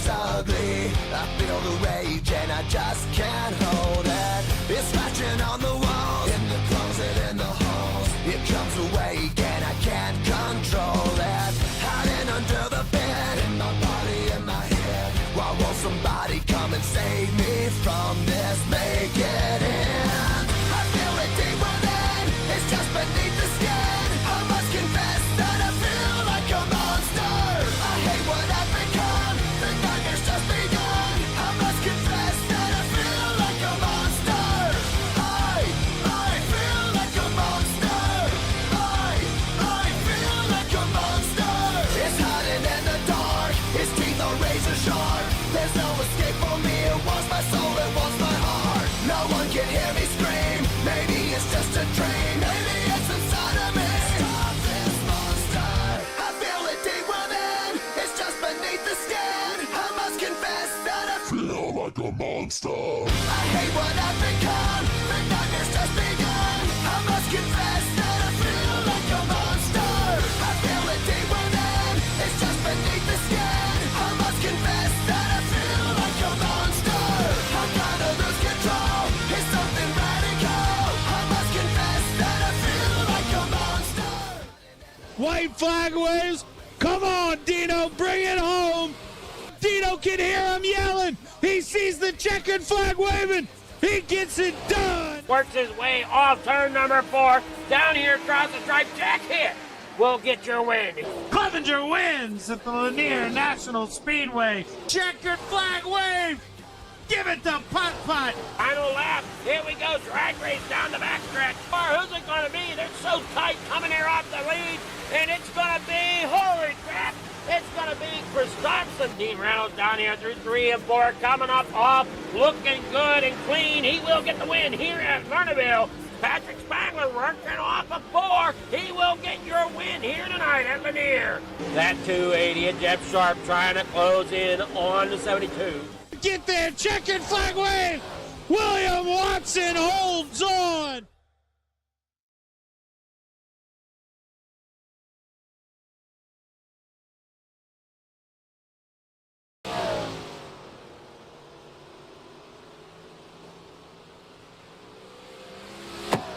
is ugly. I feel the rage and I just can't hold it. It's scratching on the walls, in the closet, in the halls. It comes awake and I can't control it. Hiding under the bed, in my body, in my head. Why won't somebody come and save me from this? Make it end. I feel it deep within, it's just beneath the skin. I must confess that I feel like a monster. I hate what I've become, the nightmare's just begun. I must confess that I feel like a monster. I feel like a monster. I feel like a monster. It's hiding in the dark, its teeth are razor sharp. There's no escape for me, it wants my soul, it wants my heart. No one can hear me scream, maybe it's just a dream. Maybe it's inside of me. Stop this monster. I feel it deep within, it's just beneath the skin. I must confess that I feel like a monster. I hate what I've become, the nightmare's just begun. I must confess that I feel like a monster. I feel it deep within, it's just beneath the skin. I must confess that I feel like a monster. I'm gonna lose control, it's something radical. I must confess that I feel like a monster. White flag waves. Come on, Dino, bring it home. Dino can hear him yelling. He sees the checkered flag waving. He gets it done. Works his way off turn number 4. Down here across the stripe. Jack here will get your win. Clevenger wins at the Lanier National Speedway. Checkered flag wave. Give it to Putt Putt. Final lap. Here we go. Drag race down the backstretch. Who's it going to be? They're so tight coming here off the lead. And it's going to be, holy crap, it's going to be Chris Thompson. Dean Reynolds down here through 3 and 4. Coming up off, looking good and clean. He will get the win here at Vernonville. Patrick Spangler working off a 4. He will get your win here tonight at Lanier. That 280 and Jeff Sharp trying to close in on the 72. Get there, checkered flag wave. William Watson holds on.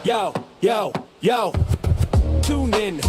Yo, yo, yo, tune in,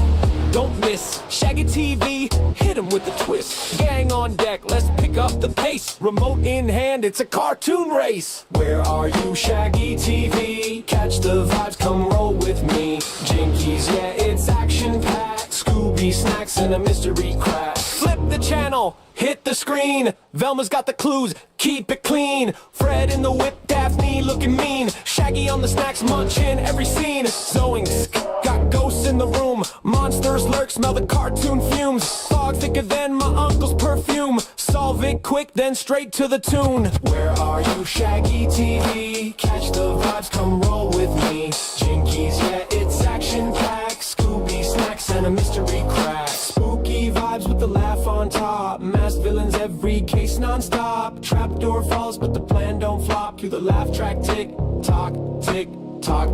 don't miss Shaggy TV, hit him with the twist. Gang on deck, let's pick up the pace. Remote in hand, it's a cartoon race. Where are you, Shaggy TV? Catch the vibes, come roll with me. Jinkies, yeah, it's action-packed. Scooby snacks and a mystery crack. Flip the channel, hit the screen. Velma's got the clues, keep it clean. Fred in the whip, Daphne looking mean. Shaggy on the snacks, munching every scene. Zoinks, got ghosts in the room. Monsters lurk, smell the cartoon fumes. Fog thicker than my uncle's perfume. Solve it quick, then straight to the tune. Where are you, Shaggy TV? Catch the vibes, come roll with me. Jinkies, yeah, it's action-packed. Scooby snacks and a mystery crack. Spooky vibes with the laugh on top. Masked villains, every case non-stop. Trapdoor falls, but the plan don't flop. Cue the laugh track, tick tock, tick tock.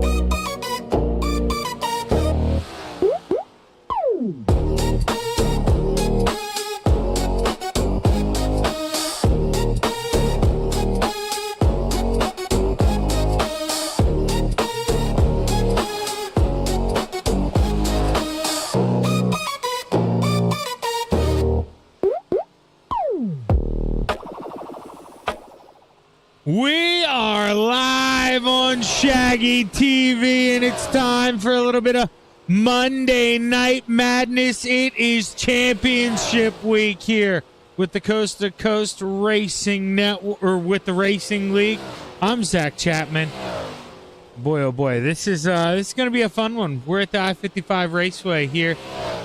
We are live on Shaggy TV, and it's time for a little bit of Monday Night Madness. It is championship week here with the Coast to Coast Racing Network, or with the Racing League. I'm Zach Chapman. Boy, oh boy, this is going to be a fun one. We're at the I-55 Raceway here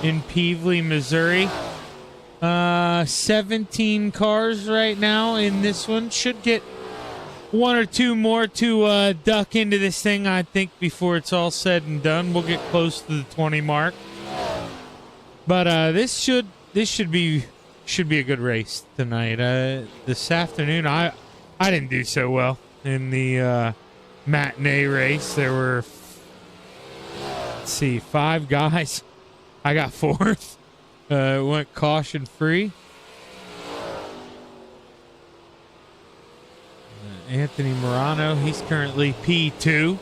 in Peevely, Missouri. 17 cars right now in this one. Should get one or two more to duck into this thing, I think, before it's all said and done. We'll get close to the 20 mark. But this should be a good race tonight. This afternoon, I didn't do so well in the matinee race. There were, let's see, 5 guys. I got 4th. Went caution free. Anthony Morano, he's currently P2.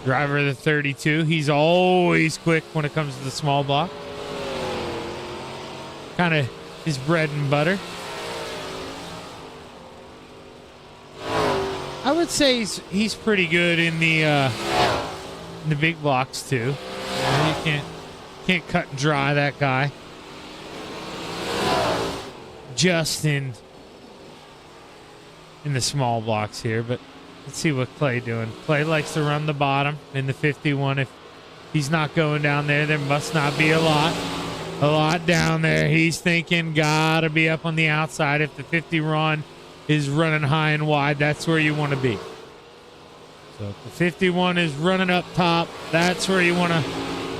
Driver of the 32. He's always quick when it comes to the small block. Kind of his bread and butter. I would say he's pretty good in the big blocks too. You can't cut and dry that guy. Just in the small blocks here, but let's see what Clay doing. Clay likes to run the bottom in the 51. If he's not going down there, there must not be a lot down there. He's thinking gotta be up on the outside. If the 50 run is running high and wide, that's where you want to be. So if the 51 is running up top, that's where you want to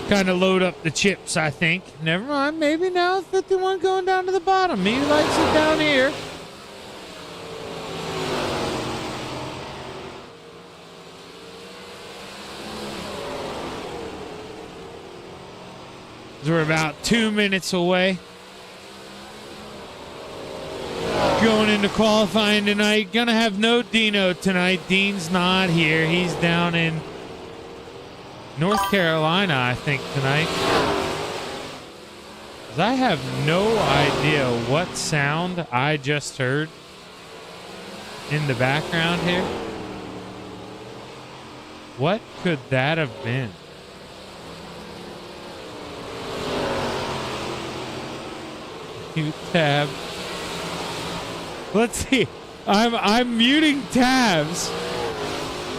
kind of load up the chips, I think. Never mind, maybe now 51 going down to the bottom. He likes it down here. We're about 2 minutes away. Going into qualifying tonight. Gonna have no Dino tonight. Dean's not here. He's down in North Carolina, I think, tonight. 'Cause I have no idea what sound I just heard in the background here. What could that have been? Mute tab. Let's see. I'm muting tabs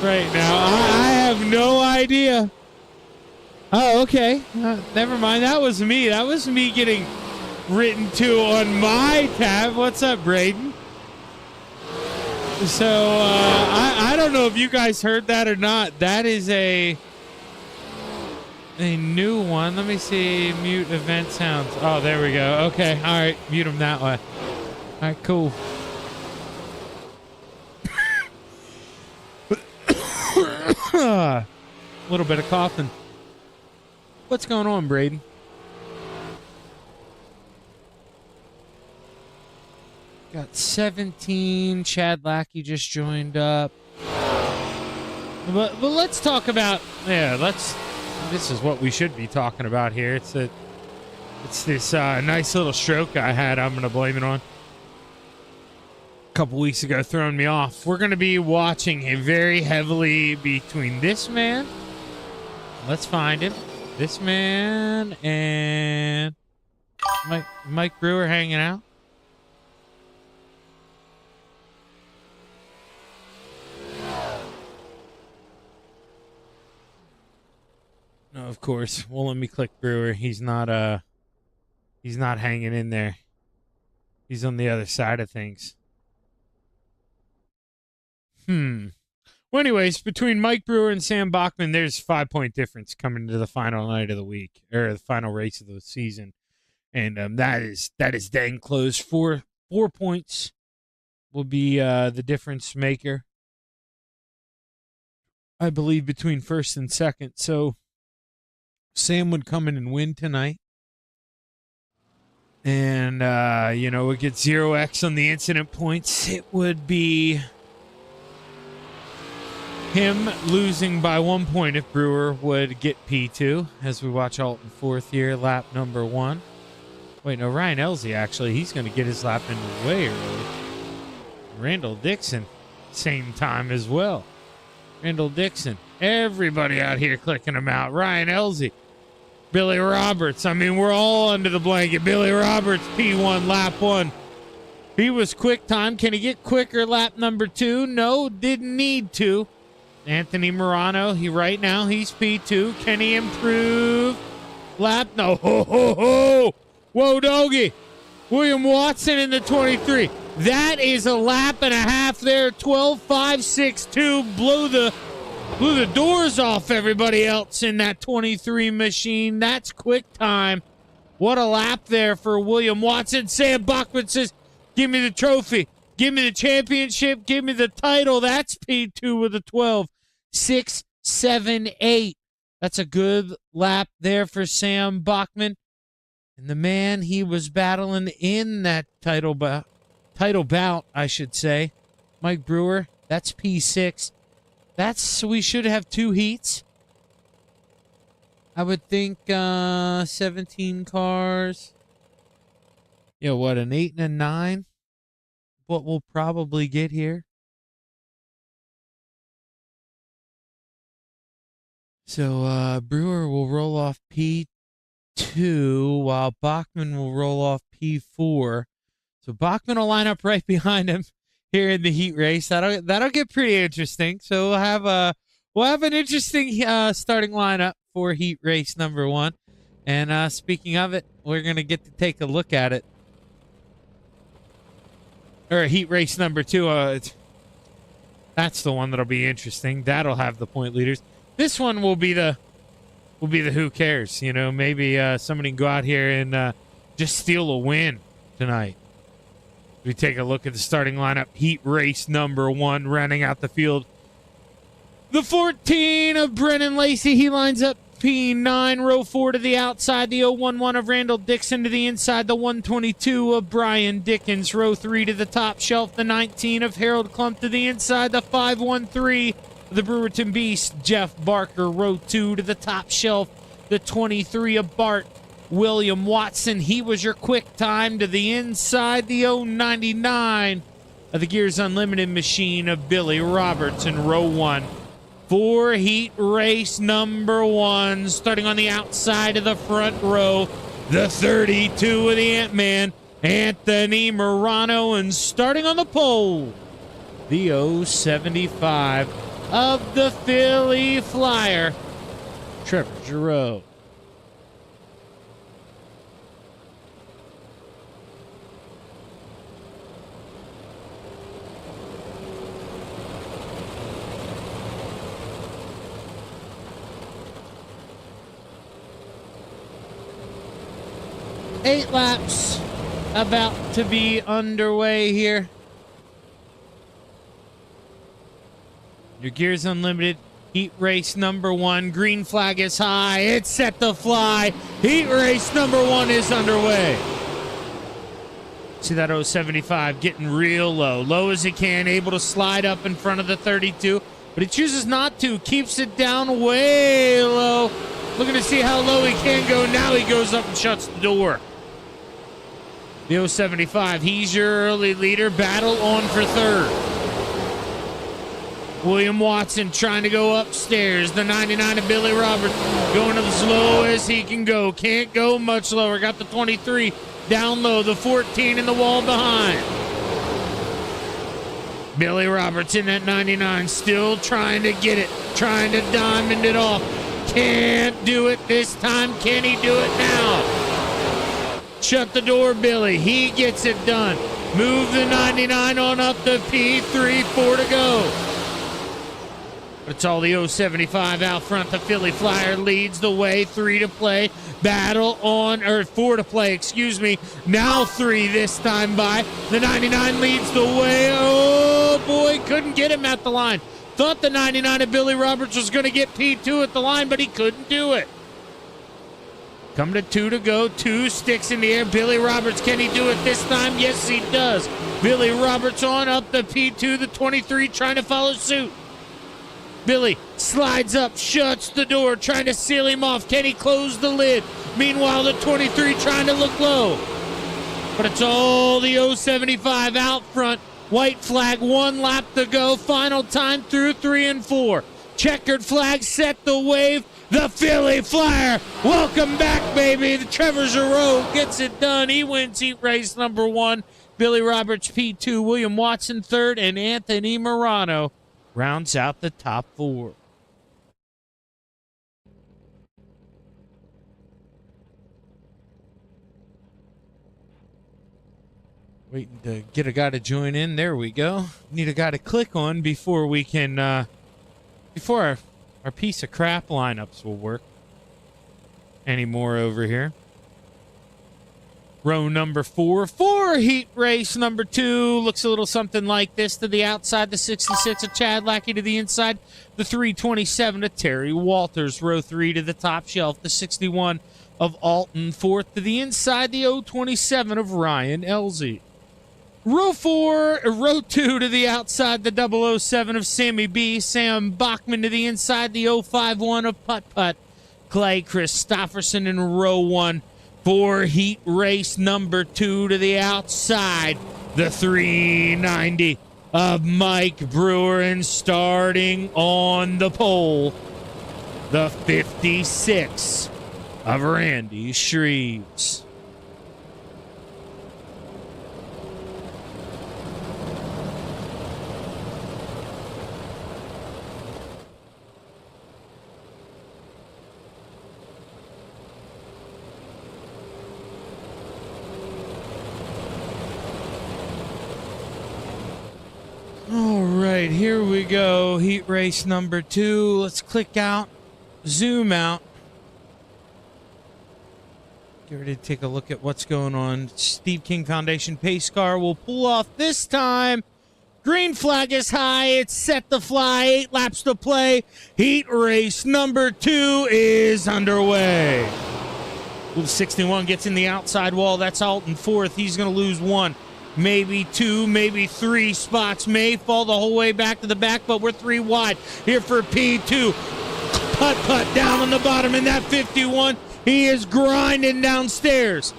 right now. I have no idea. Oh, okay. Never mind. That was me. That was me getting written to on my tab. What's up, Braden? So I don't know if you guys heard that or not. That is a new one. Let me see. Mute event sounds. Oh, there we go. Okay. All right. Mute them that way. All right. Cool. A little bit of coughing. What's going on, Braden? Got 17. Chad Lackey just joined up. But let's talk about, this is what we should be talking about here. It's this nice little stroke I had. I'm going to blame it on. A couple weeks ago, throwing me off. We're going to be watching him very heavily between this man. Let's find him. This man and Mike Brewer hanging out. No, of course. Well, let me click Brewer. He's not hanging in there. He's on the other side of things. Well, anyways, between Mike Brewer and Sam Bachman, there's 5-point difference coming to the final night of the week, or the final race of the season, and that is dang close. 4 points will be the difference maker, I believe, between first and second. So Sam would come in and win tonight, and it gets 0x on the incident points. It would be him losing by 1 point if Brewer would get P2, as we watch Alton fourth here, lap number 1. Wait, no, Ryan Elsey, actually, he's going to get his lap in way early. Randall Dixon, same time as well. Randall Dixon, everybody out here clicking him out. Ryan Elsey, Billy Roberts, I mean, we're all under the blanket. Billy Roberts, P1, lap 1. He was quick time. Can he get quicker lap number 2? No, didn't need to. Anthony Morano, right now he's P2. Can he improve lap? No. Ho, ho, ho. Whoa, doggy. William Watson in the 23. That is a lap and a half there. 12.562. Blew the doors off everybody else in that 23 machine. That's quick time. What a lap there for William Watson. Sam Bachman says, give me the trophy. Give me the championship. Give me the title. That's P2 with a 12.678. That's a good lap there for Sam Bachman. And the man he was battling in that title bout, I should say, Mike Brewer. That's P6. We should have 2 heats. I would think 17 cars. Yeah, what, an 8 and a 9? What we'll probably get here. So Brewer will roll off P2 while Bachman will roll off P4. So Bachman will line up right behind him here in the heat race. That'll get pretty interesting. So we'll have an interesting starting lineup for heat race number 1. And speaking of it, we're gonna get to take a look at it. Or heat race number 2. That's the one that'll be interesting. That'll have the point leaders. This one will be the who cares, you know. Maybe somebody can go out here and just steal a win tonight. We take a look at the starting lineup. Heat race number 1, rounding out the field. The 14 of Brennan Lacey. He lines up P9, row 4 to the outside. The 011 of Randall Dixon to the inside. The 122 of Brian Dickens, row 3 to the top shelf. The 19 of Harold Klump to the inside. The 513 of the Brewerton Beast, Jeff Barker, row 2 to the top shelf. The 23 of Bart William Watson. He was your quick time to the inside. The 099 of the Gears Unlimited machine of Billy Roberts in row 1. For heat race number 1, starting on the outside of the front row, the 32 of the Ant-Man, Anthony Morano, and starting on the pole, the 075 of the Philly Flyer, Trevor Giroux. Eight laps about to be underway here. Your Gears Unlimited heat race number 1. Green flag is high. It's set to fly. Heat race number 1 is underway. See that 075 getting real low. Low as he can. Able to slide up in front of the 32. But he chooses not to. Keeps it down way low. Looking to see how low he can go. Now he goes up and shuts the door. The 075, he's your early leader. Battle on for 3rd. William Watson trying to go upstairs. The 99 of Billy Roberts going as low as he can go. Can't go much lower. Got the 23 down low. The 14 in the wall behind. Billy Roberts in that 99 still trying to get it. Trying to diamond it off. Can't do it this time. Can he do it now? Shut the door, Billy. He gets it done. Move the 99 on up to P3, 4 to go. But it's all the 075 out front. The Philly Flyer leads the way. 3 to play. Battle on, or 4 to play, excuse me. Now 3 this time by. The 99 leads the way. Oh, boy, couldn't get him at the line. Thought the 99 of Billy Roberts was going to get P2 at the line, but he couldn't do it. Coming to 2 to go. 2 sticks in the air. Billy Roberts, can he do it this time? Yes, he does. Billy Roberts on up the P2. The 23 trying to follow suit. Billy slides up, shuts the door, trying to seal him off. Can he close the lid? Meanwhile, the 23 trying to look low. But it's all the 075 out front. White flag, 1 lap to go. Final time through 3 and 4. Checkered flag set the wave. The Philly Flyer, welcome back, baby. The Trevor Giroux gets it done. He wins heat race number 1. Billy Roberts P2, William Watson 3rd, and Anthony Morano rounds out the top 4. Waiting to get a guy to join in. There we go. Need a guy to click on before we can, before our piece of crap lineups will work anymore over here. Row number 4 for heat race number 2. Looks a little something like this. To the outside, the 66 of Chad Lackey. To the inside, the 327 of Terry Walters. Row 3 to the top shelf, the 61 of Alton. 4th to the inside, the 027 of Ryan Elsie. Row 4, row 2 to the outside, the 007 of Sammy B. Sam Bachman to the inside, the 051 of Putt Putt. Clay Christopherson in row 1 for heat race number 2 to the outside, the 390 of Mike Brewer. And starting on the pole, the 56 of Randy Shreves. All right, here we go. Heat race number 2. Let's click out, zoom out. Get ready to take a look at what's going on. Steve King Foundation pace car will pull off this time. Green flag is high. It's set to fly. 8 laps to play. Heat race number 2 is underway. Well, 61 gets in the outside wall. That's Alton fourth. He's going to lose 1. Maybe 2, maybe 3 spots. May fall the whole way back to the back, but we're 3 wide here for P2. Putt Putt down on the bottom in that 51. He is grinding downstairs,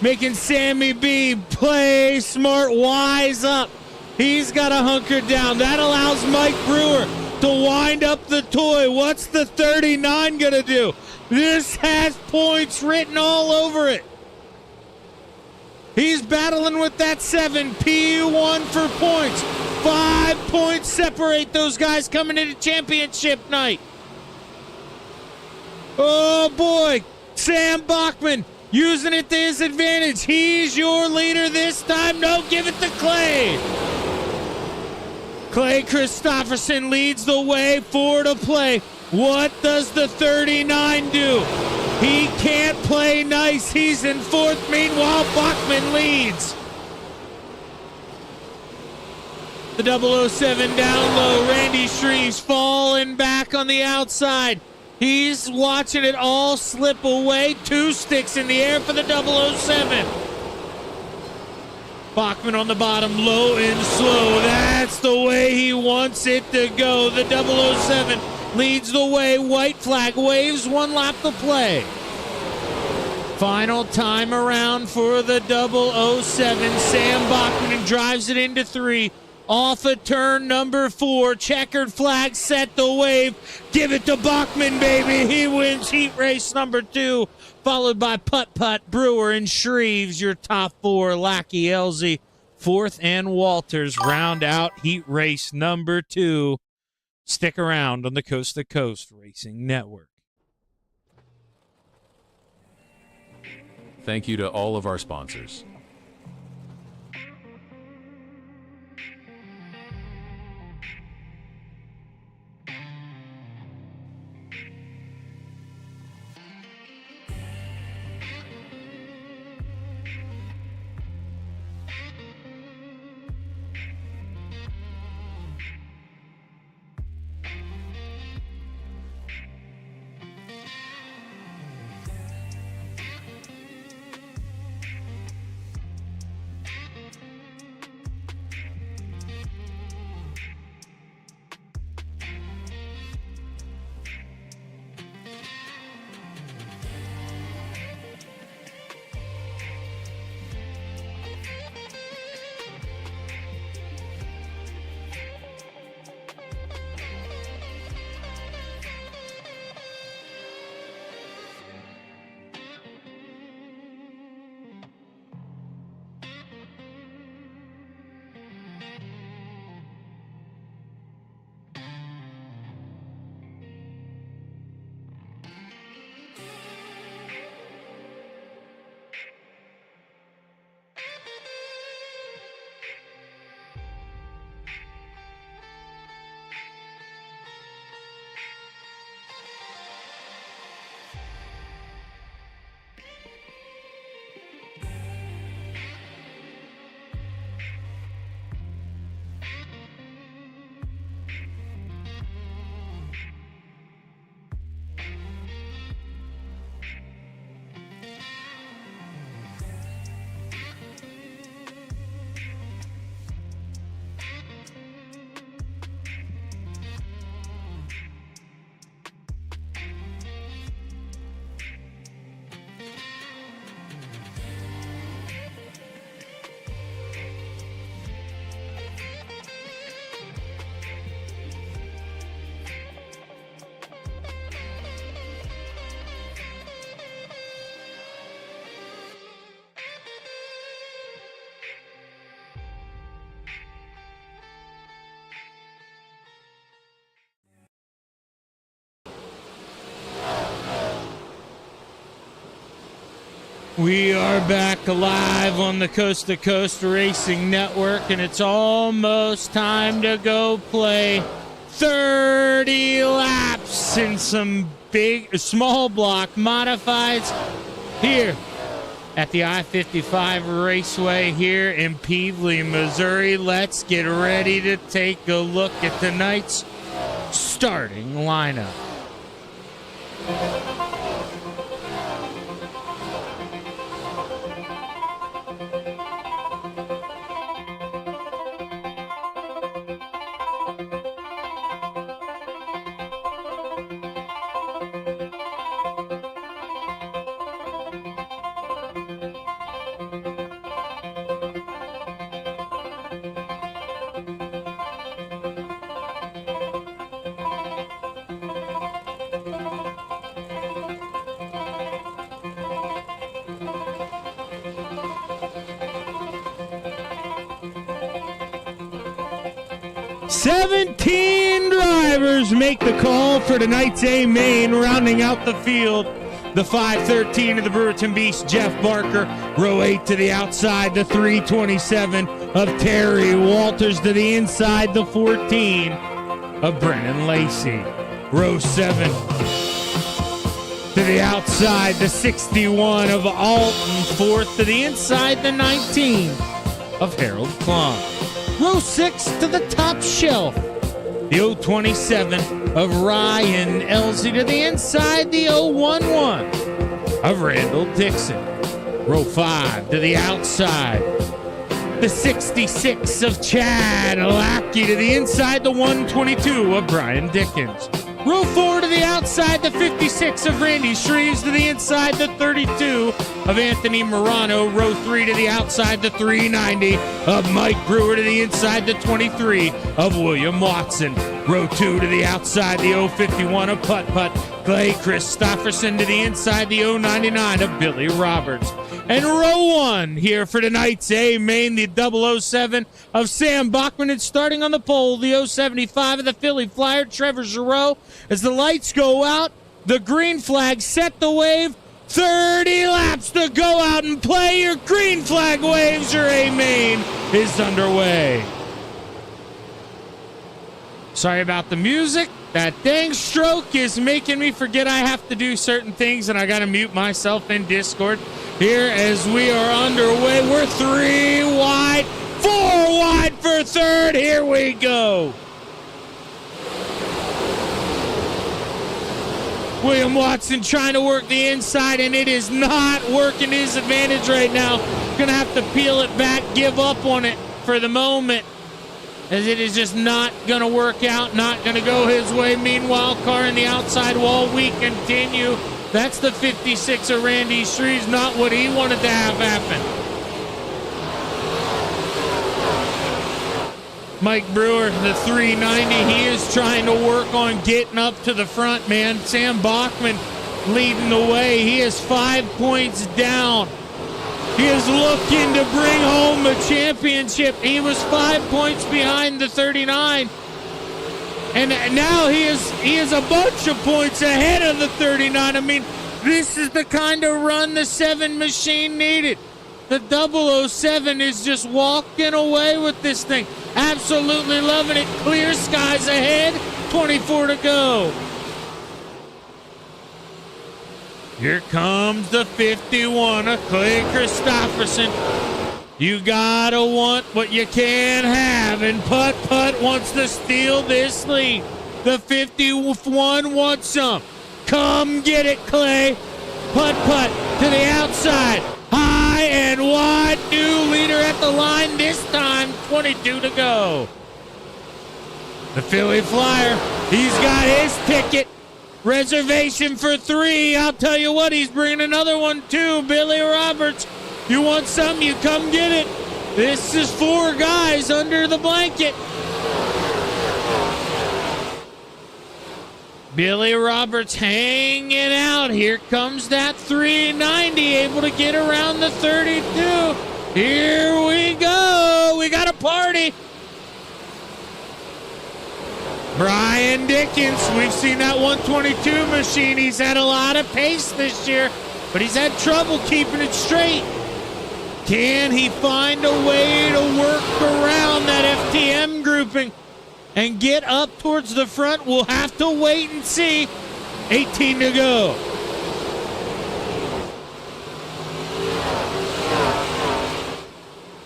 making Sammy B play smart, wise up. He's got to hunker down. That allows Mike Brewer to wind up the toy. What's the 39 going to do? This has points written all over it. He's battling with that 7. P1 for points. 5 points separate those guys coming into championship night. Oh, boy. Sam Bachman using it to his advantage. He's your leader this time. No, give it to Clay. Clay Christopherson leads the way, 4 to play. What does the 39 do? He can't play nice. He's in 4th. Meanwhile, Bachman leads. The 007 down low. Randy Shreves falling back on the outside. He's watching it all slip away. 2 sticks in the air for the 007. Bachman on the bottom, low and slow. That's the way he wants it to go. The 007 leads the way. White flag waves. 1 lap to play. Final time around for the 007. Sam Bachman drives it into 3. Off of turn number 4. Checkered flag set the wave. Give it to Bachman, baby. He wins heat race number 2. Followed by Putt Putt, Brewer, and Shreves. Your top 4. Lackey, Elsie, 4th, and Walters round out heat race number 2. Stick around on the Coast to Coast Racing Network. Thank you to all of our sponsors. We are back live on the Coast to Coast Racing Network, and it's almost time to go play 30 laps in some small block modifieds here at the I-55 Raceway here in Peevely, Missouri. Let's get ready to take a look at tonight's starting lineup. Drivers make the call for tonight's A main, rounding out the field. The 513 of the Brewerton Beast, Jeff Barker. Row 8 to the outside, the 327 of Terry Walters. To the inside, the 14 of Brennan Lacey. Row 7 to the outside, the 61 of Alton. Fourth to the inside, the 19 of Harold Klum. Row 6 to the top shelf, the 027 of Ryan Elsie. To the inside, the 011 of Randall Dixon. Row 5 to the outside, the 66 of Chad Lackey. To the inside, the 122 of Brian Dickens. Row 4 to the outside, the 56 of Randy Shreves. To the inside, the 32 of Anthony Morano. Row 3 to the outside, the 390 of Mike Brewer. To the inside, the 23 of William Watson. Row 2 to the outside, the 051 of Putt Putt. Clay Christofferson. To the inside, the 099 of Billy Roberts. And row 1 here for tonight's A main, the 007 of Sam Bachman. And starting on the pole, the 075 of the Philly Flyer, Trevor Giroux. As the lights go out, the green flag set the wave. 30 laps to go out and play. Your green flag waves. Your A main is underway. Sorry about the music. That dang stroke is making me forget I have to do certain things, and I got to mute myself in Discord here as we are underway. We're 3 wide, 4 wide for third. Here we go. William Watson trying to work the inside, and it is not working to his advantage right now. Going to have to peel it back, give up on it for the moment, as it is just not going to work out, not going to go his way. Meanwhile, car in the outside wall, we continue. That's the 56 of Randy Shreves, not what he wanted to have happen. Mike Brewer, the 390, he is trying to work on getting up to the front, man. Sam Bachman leading the way. He is 5 points down. He is looking to bring home a championship. He was 5 points behind the 39. And now he is a bunch of points ahead of the 39. I mean, this is the kind of run the 7 machine needed. The 007 is just walking away with this thing. Absolutely loving it. Clear skies ahead. 24 to go. Here comes the 51 of Clay Christofferson. You gotta want what you can have, and Putt Putt wants to steal this lead. The 51 wants some. Come get it, Clay. Putt Putt to the outside. High and wide. New leader at the line this time. 22 to go. The Philly Flyer, he's got his ticket. Reservation for 3. I'll tell you what, he's bringing another one too. Billy Roberts, you want something, you come get it. This is 4 guys under the blanket. Billy Roberts hanging out. Here comes that 390, able to get around the 32. Here we go. We got a party. Brian Dickens, we've seen that 122 machine. He's had a lot of pace this year. but he's had trouble keeping it straight. Can he find a way to work around that FTM grouping and get up towards the front? We'll have to wait and see. 18 to go.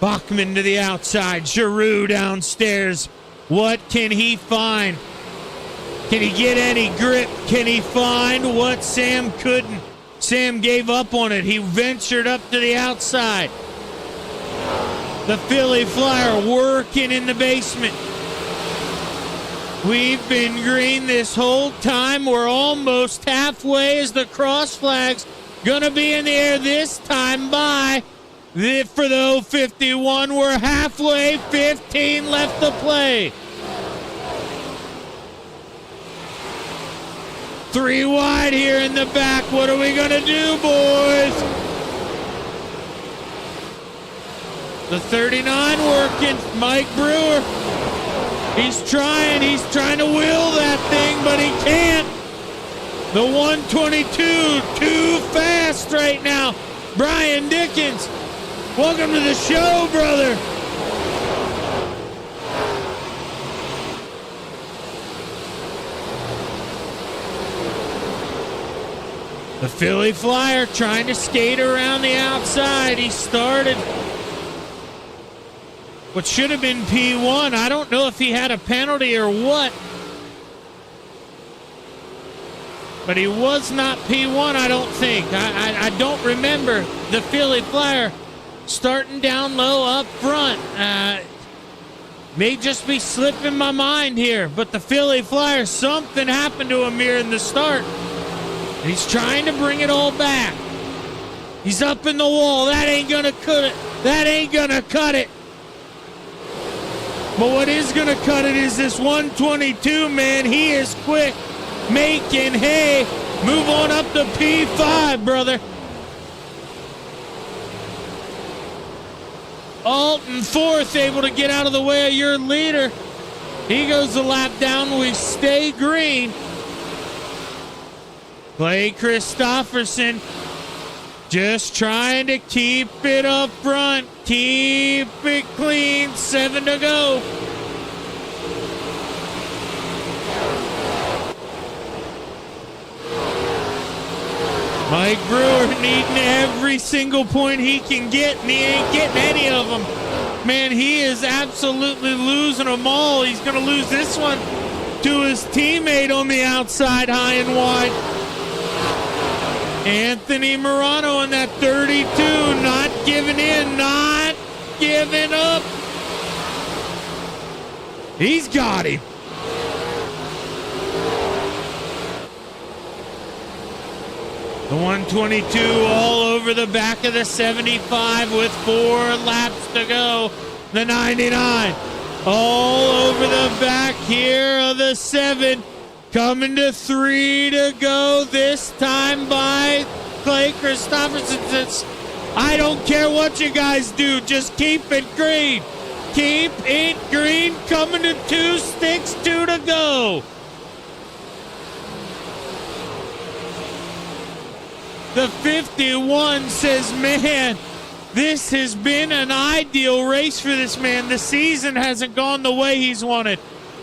Bachman to the outside. Giroux downstairs. What can he find? Can he get any grip? Can he find what Sam couldn't? Sam gave up on it. He ventured up to the outside. The Philly Flyer working in the basement. We've been green this whole time. We're almost halfway as the cross flag's gonna be in the air this time by for the 051. We're halfway, 15 left to play. 3 wide here in the back. What are we gonna do, boys? The 39 working, Mike Brewer. He's trying to will that thing, but he can't. The 122, too fast right now. Brian Dickens, welcome to the show, brother. The Philly Flyer trying to skate around the outside. He started what should have been P1. I don't know if he had a penalty or what. But he was not P1, I don't think. I don't remember the Philly Flyer starting down low up front. May just be slipping my mind here. But the Philly Flyer, something happened to him here in the start. And he's trying to bring it all back. He's up in the wall. That ain't going to cut it. That ain't going to cut it. But what is going to cut it is this 122, man. He is quick, making hay. Move on up to P5, brother. Alton fourth, able to get out of the way of your leader. He goes the lap down. We stay green. Clay Christopherson just trying to keep it up front. Keep it clean. 7 to go. Mike Brewer needing every single point he can get, and he ain't getting any of them. Man, he is absolutely losing them all. He's going to lose this one to his teammate on the outside, high and wide. Anthony Morano in that 32, not giving in, not giving up. He's got him. The 122 all over the back of the 75 with 4 laps to go. The 99 all over the back here of the 7. Coming to 3 to go this time by Clay Christopherson. I don't care what you guys do. Just keep it green. Keep it green. Coming to 2 sticks, 2 to go. The 51 says, man, this has been an ideal race for this man. The season hasn't gone the way he's wanted.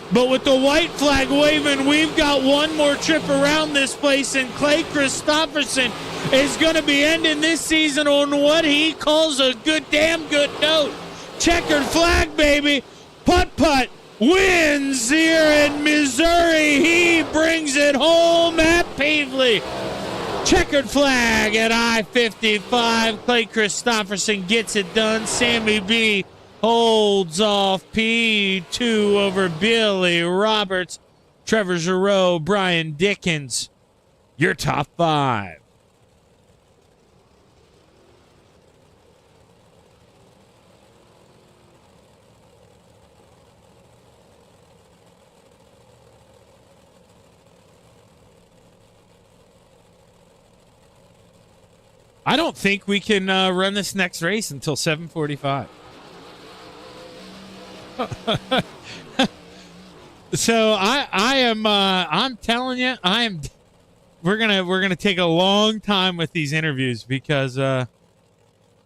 But with the white flag waving, we've got one more trip around this place, and Clay Christopherson is going to be ending this season on what he calls a damn good note. Checkered flag, baby. Putt-putt wins here in Missouri. He brings it home at Pavely. Checkered flag at I-55. Clay Christopherson gets it done. Sammy B holds off P2 over Billy Roberts. Trevor Giroux, Brian Dickens, your top 5. I don't think we can run this next race until 7:45. So I'm telling you, we're gonna take a long time with these interviews because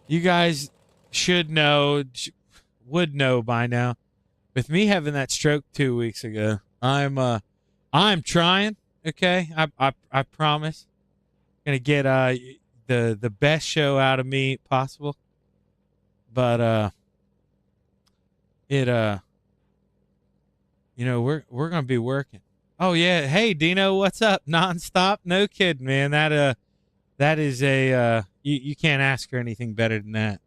you guys would know by now. With me having that stroke 2 weeks ago, I'm trying. Okay, I promise. Gonna get the best show out of me possible. But we're gonna be working. Oh yeah, hey Dino, what's up? Nonstop, no kidding, man. That is you can't ask for anything better than that.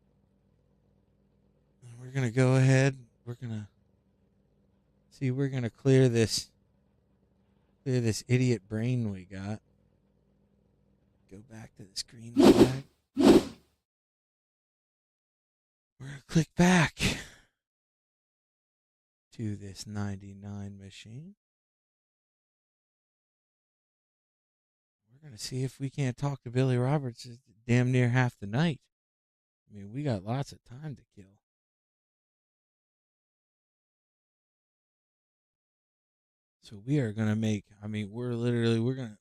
We're gonna go ahead. We're gonna clear this idiot brain we got. Go back to the screen tag. We're gonna click back to this 99 machine. We're gonna see if we can't talk to Billy Roberts damn near half the night. I mean, we got lots of time to kill. So we are gonna we're gonna,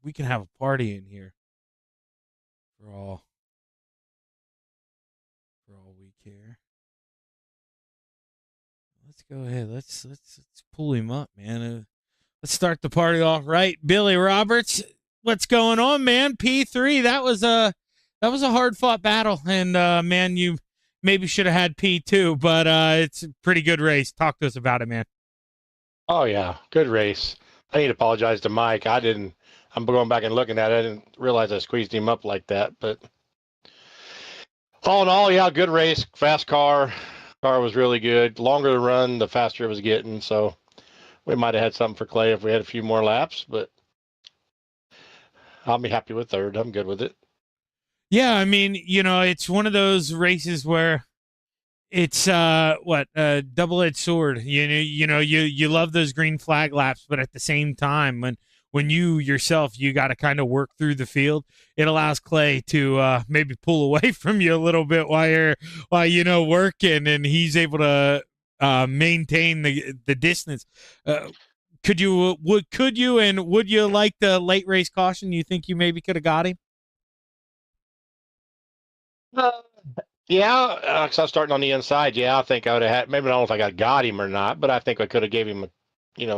we can have a party in here for all we care. Let's go ahead. Let's pull him up, man. Let's start the party off right. Billy Roberts, what's going on, man? P3. That was a hard fought battle, and man, you maybe should have had P2, but it's a pretty good race. Talk to us about it, man. Oh yeah, good race. I need to apologize to Mike. I'm going back and looking at it. I didn't realize I squeezed him up like that. But all in all, yeah, good race. Fast car. Car was really good. Longer the run, the faster it was getting. So we might have had something for Clay if we had a few more laps. But I'll be happy with third. I'm good with it. Yeah, I mean, it's one of those races where it's double-edged sword. You love those green flag laps, but at the same time, when you yourself, you got to kind of work through the field. It allows Clay to maybe pull away from you a little bit while you're working, and he's able to maintain the distance. Would you like the late race caution? You think you maybe could have got him? Yeah, because I was starting on the inside. Yeah, I think I would have had. Maybe I don't know if I got him or not, but I think I could have gave him a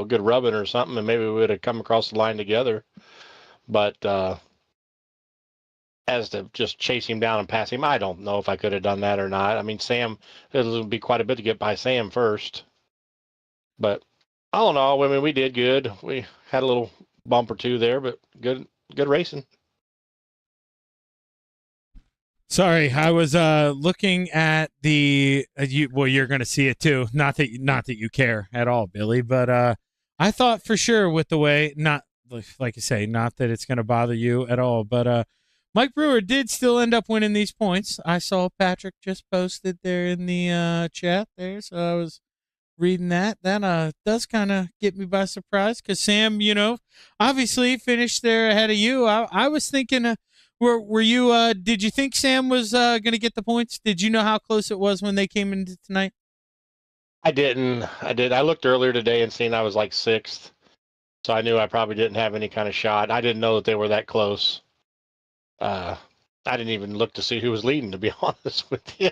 good rubbing or something, and maybe we would have come across the line together. But as to just chase him down and pass him, I don't know if I could have done that or not. I mean, Sam, it'll be quite a bit to get by Sam first. But I don't know. I mean, we did good. We had a little bump or two there, but good racing. Sorry, I was looking at the you're going to see it too. Not that you care at all, Billy, but I thought for sure with the way, not like I say, not that it's going to bother you at all, but Mike Brewer did still end up winning these points. I saw Patrick just posted there in the chat there, so I was reading that. That does kind of get me by surprise because Sam, obviously finished there ahead of you. I was thinking. Were you? Did you think Sam was going to get the points? Did you know how close it was when they came into tonight? I didn't. I did. I looked earlier today and seen I was like sixth, so I knew I probably didn't have any kind of shot. I didn't know that they were that close. I didn't even look to see who was leading, to be honest with you.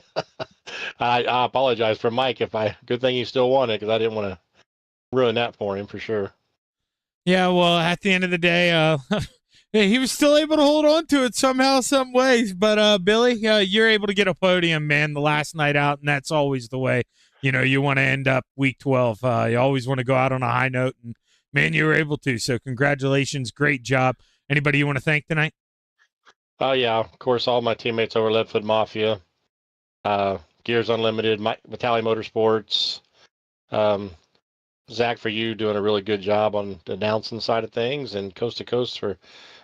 I apologize for Mike. Good thing he still won it because I didn't want to ruin that for him for sure. Yeah. Well, at the end of the day, he was still able to hold on to it somehow, some ways. But Billy, you're able to get a podium, man, the last night out, and that's always the way. You want to end up week 12. You always want to go out on a high note, and man, you were able to. So congratulations, great job. Anybody you want to thank tonight? Oh yeah, of course, all my teammates over Leadfoot Mafia, Gears Unlimited, Vitaly Motorsports, Zach, for you doing a really good job on the announcing side of things, and Coast to Coast for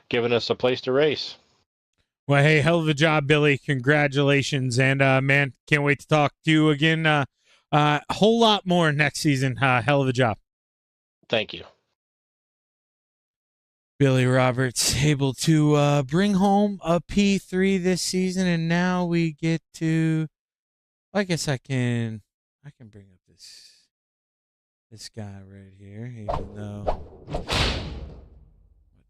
giving us a place to race. Well, hey, hell of a job, Billy. Congratulations. And, man, can't wait to talk to you again. A whole lot more next season. Hell of a job. Thank you. Billy Roberts able to bring home a P3 this season, and now we get to, I guess I can bring up this guy right here, even though,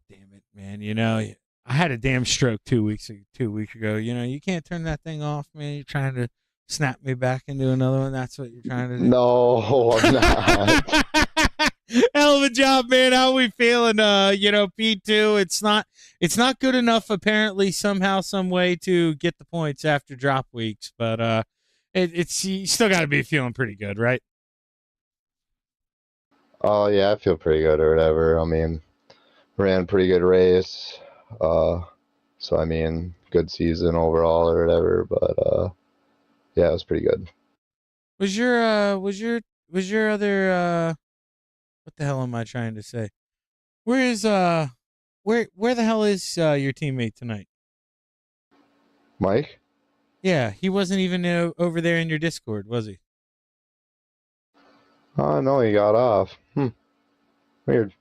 damn man. You know, I had a damn stroke 2 weeks ago. You know, you can't turn that thing off, man. You're trying to snap me back into another one. That's what you're trying to do. No, I'm not. Hell of a job, man. How we feeling? You know, P2, it's not good enough apparently somehow, some way to get the points after drop weeks, but it's you still got to be feeling pretty good, right? Oh yeah, I feel pretty good or whatever. I mean, ran a pretty good race. So I mean, good season overall or whatever. But yeah, it was pretty good. Was your other what the hell am I trying to say? Where is where the hell is your teammate tonight? Mike? Yeah, he wasn't even over there in your Discord, was he? Oh no, he got off. Weird.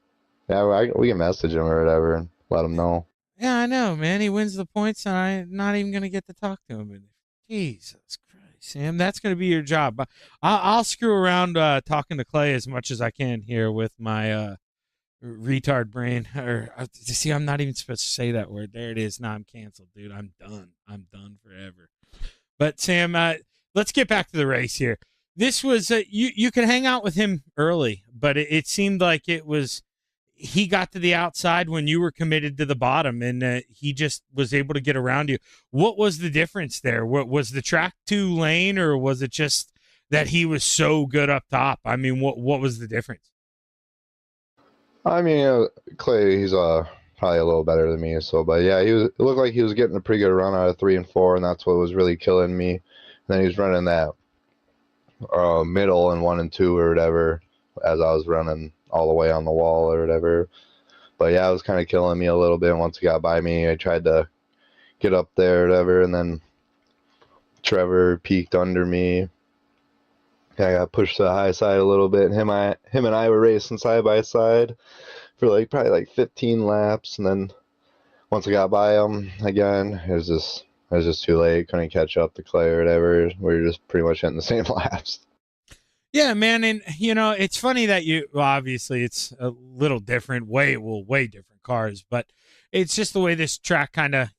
Yeah, we can message him or whatever and let him know. Yeah, I know, man. He wins the points, and I'm not even gonna get to talk to him. Jesus Christ, Sam, that's gonna be your job. I'll screw around talking to Clay as much as I can here with my retard brain. Or see, I'm not even supposed to say that word. There it is. Now I'm canceled, dude. I'm done. I'm done forever. But Sam, let's get back to the race here. This was you could hang out with him early, but it seemed like it was he got to the outside when you were committed to the bottom, and he just was able to get around you. What was the difference there? What was the track too lane, or was it just that he was so good up top? I mean, what was the difference? I mean, Clay, he's probably a little better than me. So, but yeah, it looked like he was getting a pretty good run out of 3 and 4, and that's what was really killing me. And then he was running that middle and 1 and 2 or whatever as I was running all the way on the wall or whatever. But yeah, it was kind of killing me a little bit. Once he got by me, I tried to get up there or whatever, and then Trevor peeked under me. I got pushed to the high side a little bit, and him and I were racing side by side for probably 15 laps, and then once I got by him again, it was just too late. Couldn't catch up to Clay or whatever. We were just pretty much hitting the same laps. Yeah, man, and you know it's funny that well, obviously it's a little different, way different cars, but it's just the way this track kind of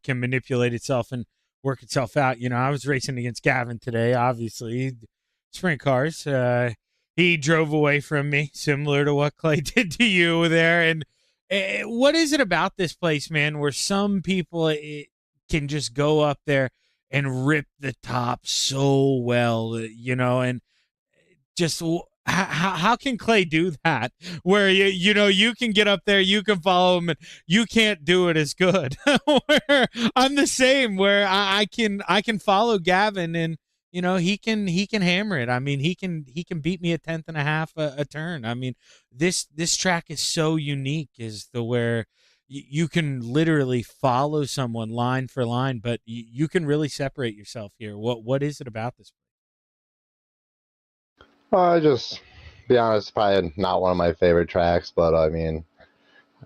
can manipulate itself and work itself out. I was racing against Gavin today, obviously sprint cars. He drove away from me, similar to what Clay did to you there. And what is it about this place, man, where some people can just go up there and rip the top so well, and just how can Clay do that? Where you can get up there, you can follow him, and you can't do it as good. Where I'm the same, where I can follow Gavin, and he can hammer it. I mean, he can beat me a tenth and a half a turn. I mean, this track is so unique, is the where you can literally follow someone line for line, but you can really separate yourself here. What is it about this? I just, be honest, probably not one of my favorite tracks, but I mean,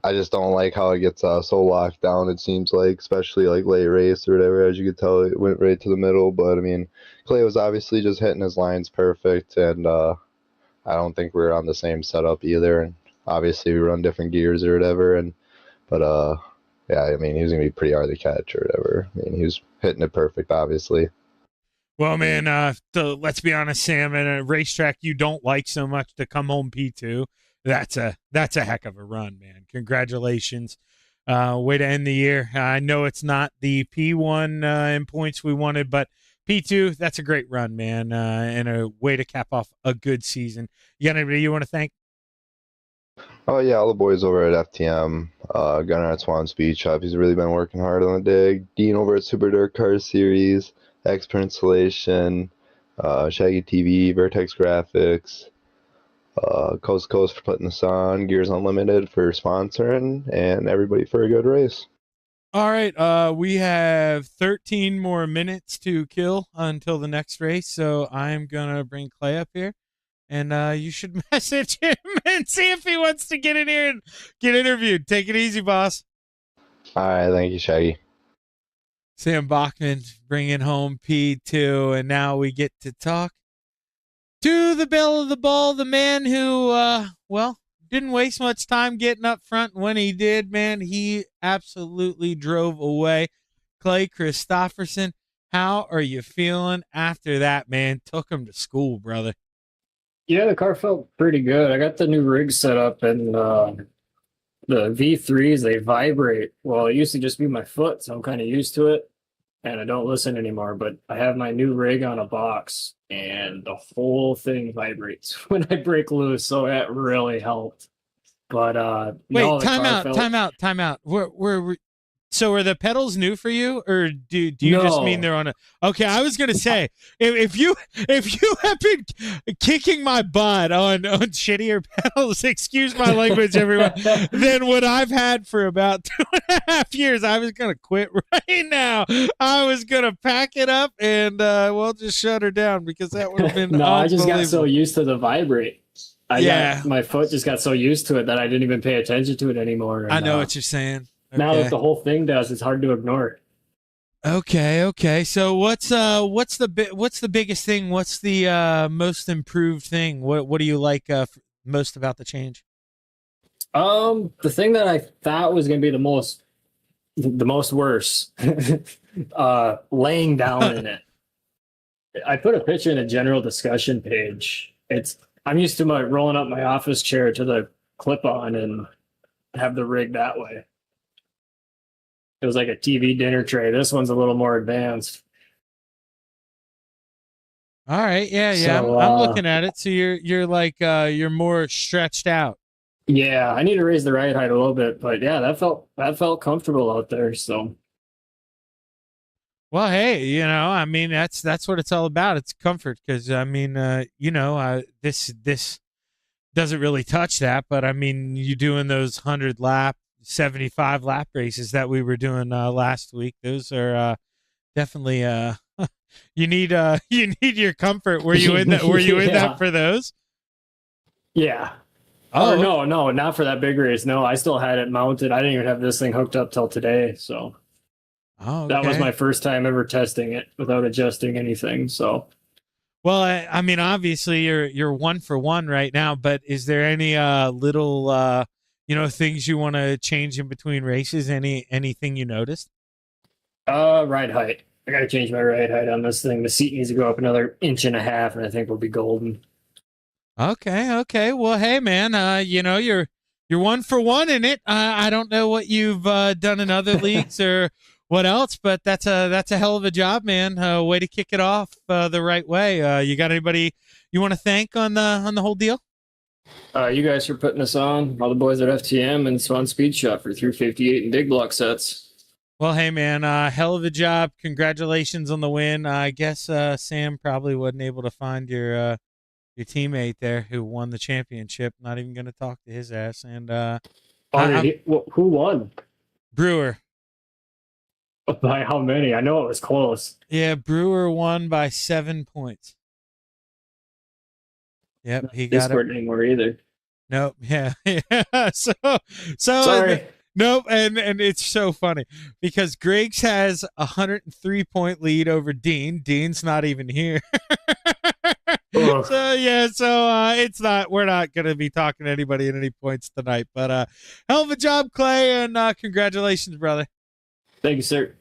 I just don't like how it gets so locked down, it seems like, especially late race or whatever. As you could tell, it went right to the middle, but I mean, Clay was obviously just hitting his lines perfect, and I don't think we're on the same setup either, and obviously we run different gears or whatever, but yeah, I mean, he was going to be pretty hard to catch or whatever. I mean, he was hitting it perfect, obviously. Well, man, let's be honest, Sam, in a racetrack you don't like so much, to come home P2, that's a heck of a run, man. Congratulations. Way to end the year. I know it's not the P1 in points we wanted, but P2, that's a great run, man, and a way to cap off a good season. You got anybody you want to thank? Oh yeah, all the boys over at FTM, Gunnar at Swan's Beach Shop. He's really been working hard on the dig. Dean over at Super Dirt Car Series, Expert Installation, ShaggyTV, Vertex Graphics, Coast to Coast for putting this on, Gears Unlimited for sponsoring, and everybody for a good race. All right, we have 13 more minutes to kill until the next race, so I'm gonna bring Clay up here, and you should message him and see if he wants to get in here and get interviewed. Take it easy, boss. All right, thank you, Shaggy. Sam Bachman bringing home P2, and now we get to talk to the belle of the ball, the man who, well, didn't waste much time getting up front. When he did, man, he absolutely drove away. Clay Christopherson, how are you feeling after that, man? Took him to school, brother. Yeah, the car felt pretty good. I got the new rig set up, and the V3s, they vibrate. Well, it used to just be my foot, so I'm kind of used to it, and I don't listen anymore. But I have my new rig on a box, and the whole thing vibrates when I break loose, so that really helped. But Wait, no, the time car out, felt- time out. So are the pedals new for you, or do you just mean No. they're on a? Okay, I was gonna say if you have been kicking my butt on shittier pedals, excuse my language, everyone, than what I've had for about 2.5 years, I was gonna quit right now. I was gonna pack it up and well, just shut her down because that would have been No, I just got so unbelievable. used to the vibrate. My foot just got so used to it that I didn't even pay attention to it anymore. And, I know what you're saying. now Okay. that the whole thing does, it's hard to ignore. Okay. So what's the biggest thing? What's the most improved thing? What do you like most about the change? The thing that I thought was going to be the most worse, laying down in it. I put a picture in a general discussion page. I'm used to rolling up my office chair to the clip-on and have the rig that way. It was like a TV dinner tray. This one's a little more advanced. All right, yeah. So, I'm looking at it. So you're like you're more stretched out. Yeah, I need to raise the ride height a little bit, but yeah, that felt comfortable out there. So Well, hey, I mean that's what it's all about. It's comfort because I mean, this doesn't really touch that, but I mean, you doing those 75 lap races that we were doing last week. Those are definitely you need your comfort. Were you in that? Were you in Yeah. that for those? yeah. Oh, No, not for that big race. No, I still had it mounted. I didn't even have this thing hooked up till today. So Oh, that was okay. my first time ever testing it without adjusting anything. So Well, I mean, obviously you're 1-for-1 right now, but is there any little things you want to change in between races? Anything you noticed? ride height. I gotta change my ride height on this thing. The seat needs to go up another 1.5 inches, and I think we'll be golden. Okay. Well, hey man, you're 1-for-1 in it. I don't know what you've done in other leagues or what else, but that's a hell of a job, man. Way to kick it off the right way. You got anybody you want to thank on the whole deal? You guys for putting us on. All the boys at FTM and Swan Speed Shop for 358 and dig block sets. Well, hey man, hell of a job. Congratulations on the win. I guess Sam probably wasn't able to find your teammate there who won the championship. Not even going to talk to his ass. And Who won? Brewer. By how many? I know it was close. Yeah, Brewer won by 7 points. Yep, he got Discord it. anymore either. Nope. Yeah. So Sorry. nope. And it's so funny because Griggs has a 103-point lead over Dean. Dean's not even here. Ugh. So it's not. We're not going to be talking to anybody at any points tonight. But hell of a job, Clay, and congratulations, brother. Thank you, sir.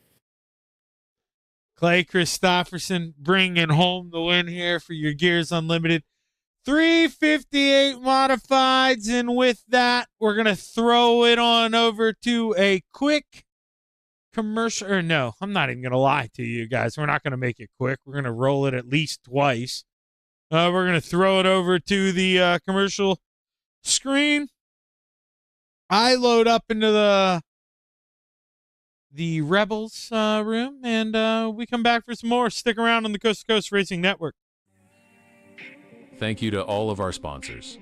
Clay Christopherson bringing home the win here for your Gears Unlimited 358 modifieds. And with that, we're going to throw it on over to a quick commercial. Or no, I'm not even going to lie to you guys. We're not going to make it quick. We're going to roll it at least twice. We're going to throw it over to the commercial screen. I load up into the Rebels room, and we come back for some more. Stick around on the Coast to Coast Racing Network. Thank you to all of our sponsors.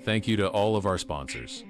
Thank you to all of our sponsors.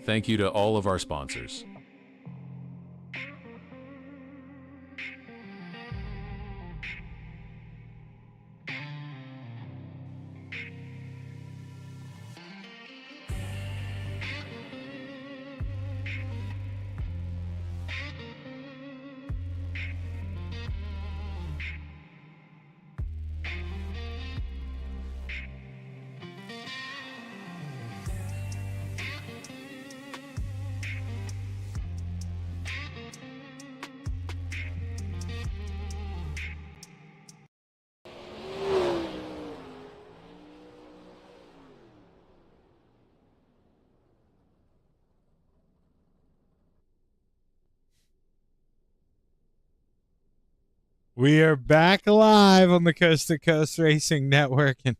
Thank you to all of our sponsors. We are back live on the Coast to Coast Racing Network, and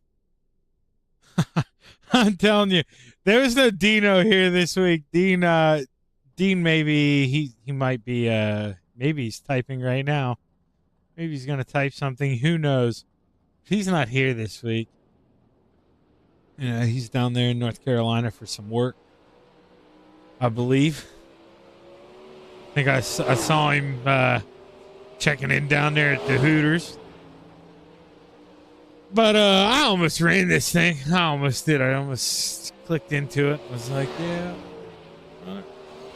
I'm telling you, there was no Dino here this week. Dean, maybe he might be maybe he's typing right now. Maybe he's gonna type something. Who knows? He's not here this week. He's down there in North Carolina for some work, I believe. I think I saw him checking in down there at the Hooters. But I almost ran this thing. I almost did. I almost clicked into it. I was like, yeah.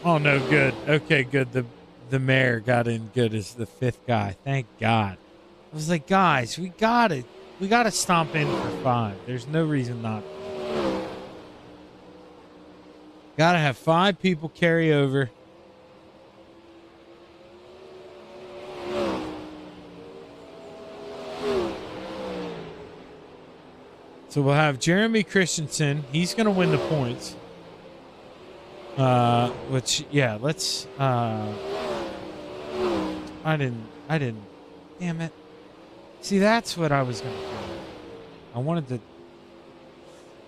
Oh, no, good. Okay, good. The mayor got in good as the fifth guy. Thank God. I was like, guys, we got it. We got to stomp in for 5. There's no reason not to. Got to have 5 people carry over. So we'll have Jeremy Christensen. He's going to win the points. Which, yeah, let's... I didn't... Damn it. See, that's what I was going to do. I wanted to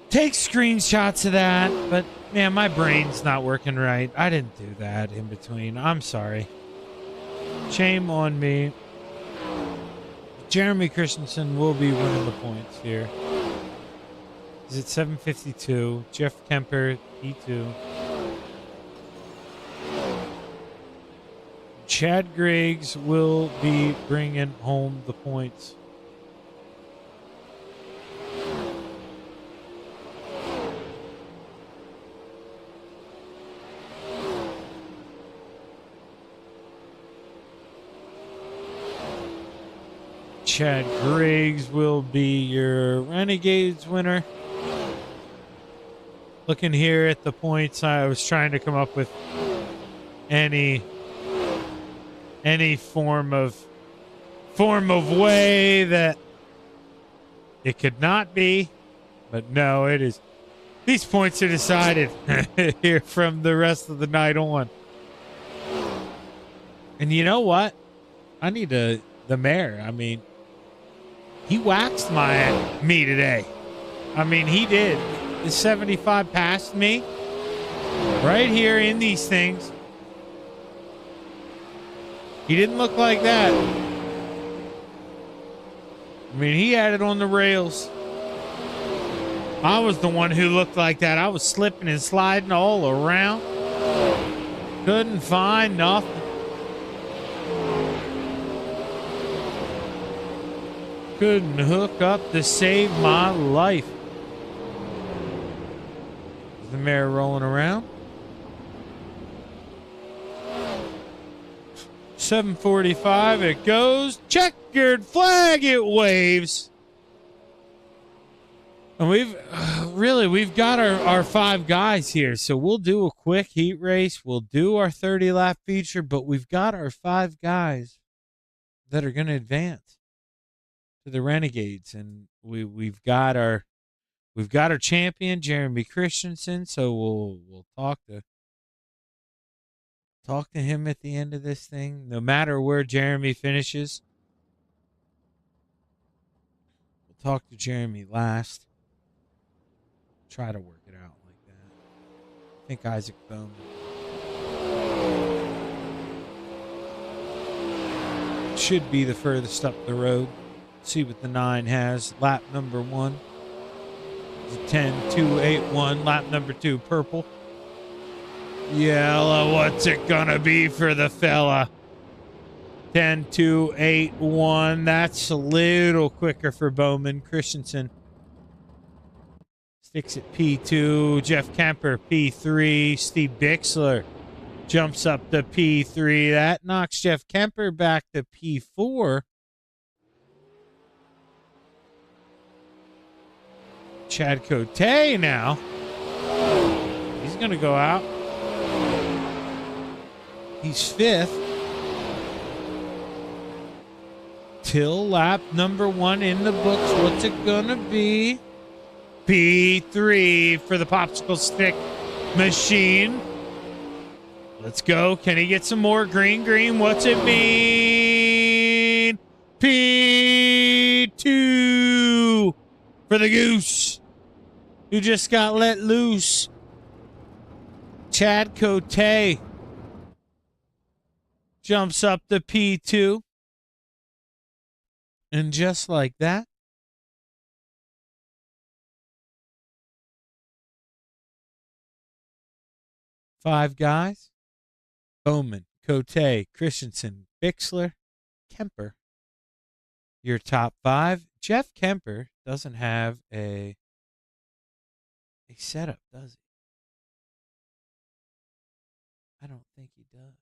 take screenshots of that, but, man, my brain's not working right. I didn't do that in between. I'm sorry. Shame on me. Jeremy Christensen will be winning the points here. Is it 752? Jeff Kemper, E2. Chad Griggs will be bringing home the points. Chad Griggs will be your Renegades winner. Looking here at the points, I was trying to come up with any form of way that it could not be, but no, it is. These points are decided here from the rest of the night on. And you know what? I need the mayor. I mean, he waxed me today. I mean, he did. The 75 passed me right here in these things. He didn't look like that. I mean, he had it on the rails. I was the one who looked like that. I was slipping and sliding all around. Couldn't find nothing. Couldn't hook up to save my life. Is the mare rolling around? 7:45, it goes. Checkered flag, it waves. And we've got our 5 guys here. So we'll do a quick heat race. We'll do our 30-lap feature, but we've got our 5 guys that are going to advance to the Renegades. And we've got our champion, Jeremy Christensen. So we'll talk to him at the end of this thing. No matter where Jeremy finishes, we'll talk to Jeremy last. Try to work it out like that. I think Isaac Bowman should be the furthest up the road. See what the 9 has. Lap number 1 is a 10-2-8-1. Lap number 2, purple. Yellow, what's it gonna be for the fella? 10-2-8-1. That's a little quicker for Bowman. Christensen sticks at P2. Jeff Kemper, P3. Steve Bixler jumps up to P3. That knocks Jeff Kemper back to P4. Chad Cote now. He's going to go out. He's 5th. Till lap number 1 in the books. What's it going to be? P3 for the popsicle stick machine. Let's go. Can he get some more green? What's it mean? P2 for the goose who just got let loose. Chad Cote jumps up to P2. And just like that, five guys: Bowman, Cote, Christensen, Bixler, Kemper. Your top 5. Jeff Kemper doesn't have a setup, does he? I don't think he does.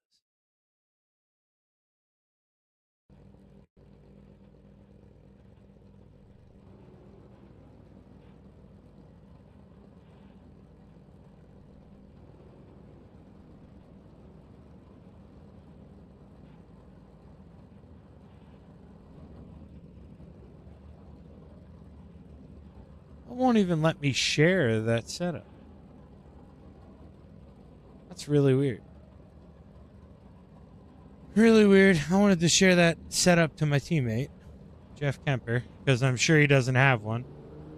It won't even let me share that setup. That's really weird. Really weird. I wanted to share that setup to my teammate, Jeff Kemper, because I'm sure he doesn't have one.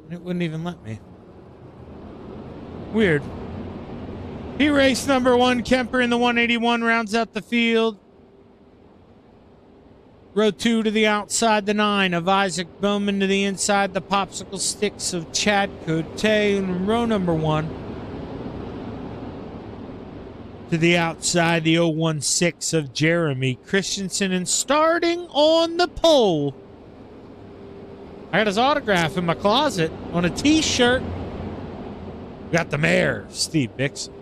And it wouldn't even let me. Weird. He raced number 1, Kemper in the 181, rounds out the field. Row 2 to the outside, the 9 of Isaac Bowman to the inside, the popsicle sticks of Chad Cote. And row number 1, to the outside, the 016 of Jeremy Christensen. And starting on the pole, I got his autograph in my closet on a t-shirt. Got the mayor, Steve Bixon.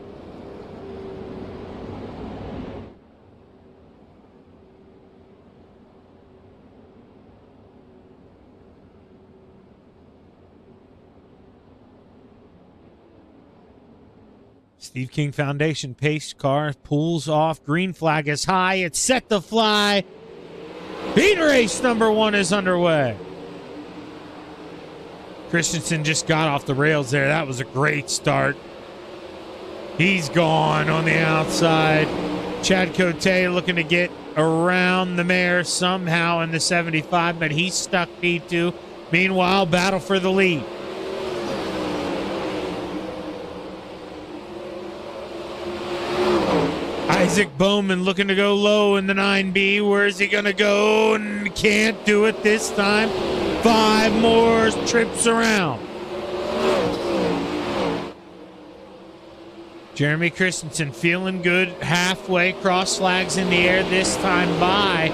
Steve King Foundation pace car pulls off. Green flag is high. It's set to fly. Beat race number 1 is underway. Christensen just got off the rails there. That was a great start. He's gone on the outside. Chad Cote looking to get around the mare somehow in the 75, but he's stuck P2. Meanwhile, battle for the lead. Isaac Bowman looking to go low in the 9B. Where is he going to go? And can't do it this time. 5 more trips around. Jeremy Christensen feeling good halfway. Cross flags in the air this time by.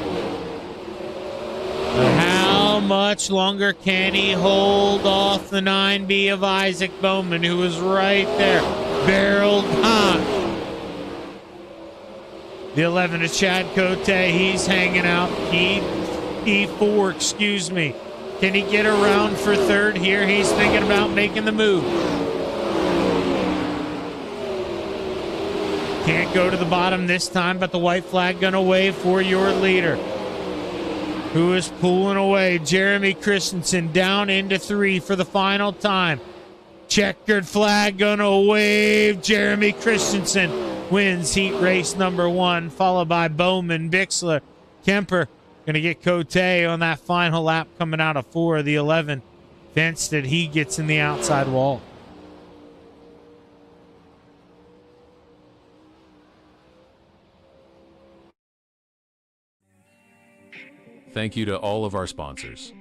But how much longer can he hold off the 9B of Isaac Bowman, who was right there, barreled high? The 11 of Chad Cote, he's hanging out. E4, excuse me. Can he get around for third here? He's thinking about making the move. Can't go to the bottom this time, but the white flag gonna wave for your leader, who is pulling away. Jeremy Christensen down into 3 for the final time. Checkered flag gonna wave. Jeremy Christensen wins heat race number 1, followed by Bowman, Bixler, Kemper. Going to get Cote on that final lap coming out of 4. The 11, Fensted, he gets in the outside wall. Thank you to all of our sponsors.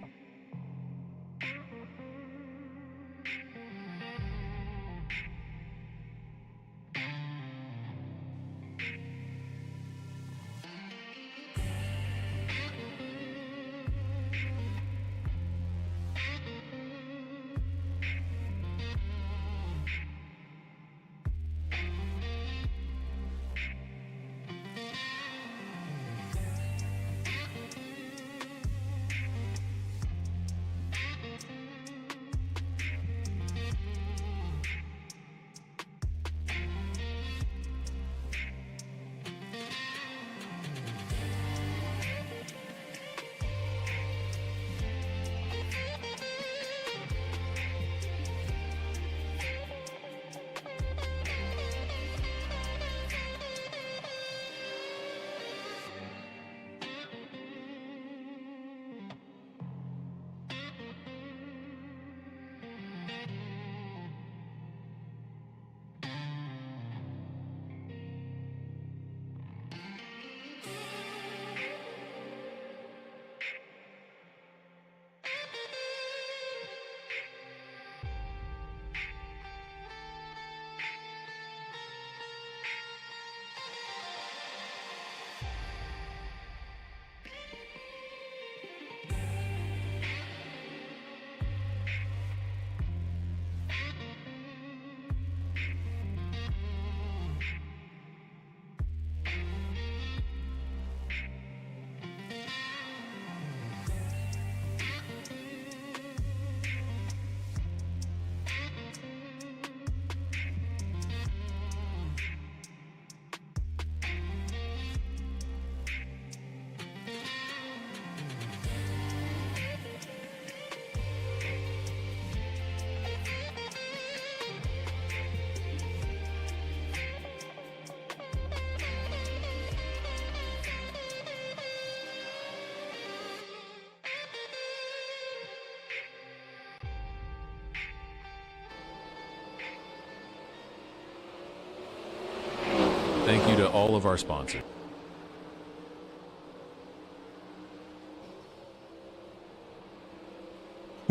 Thank you to all of our sponsors.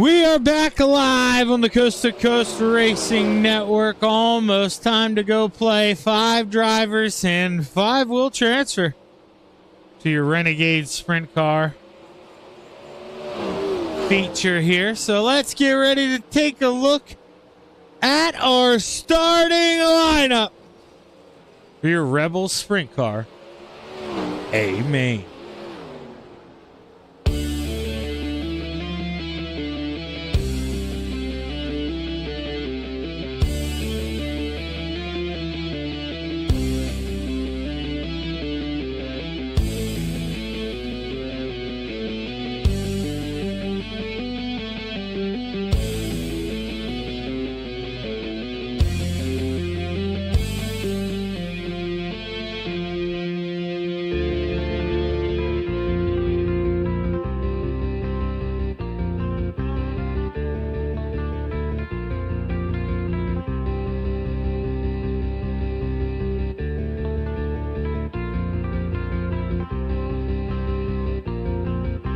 We are back live on the Coast to Coast Racing Network. Almost time to go play 5 drivers and 5-wheel transfer to your Renegade Sprint Car feature here. So let's get ready to take a look at our starting lineup for your Rebel Sprint Car. Amen.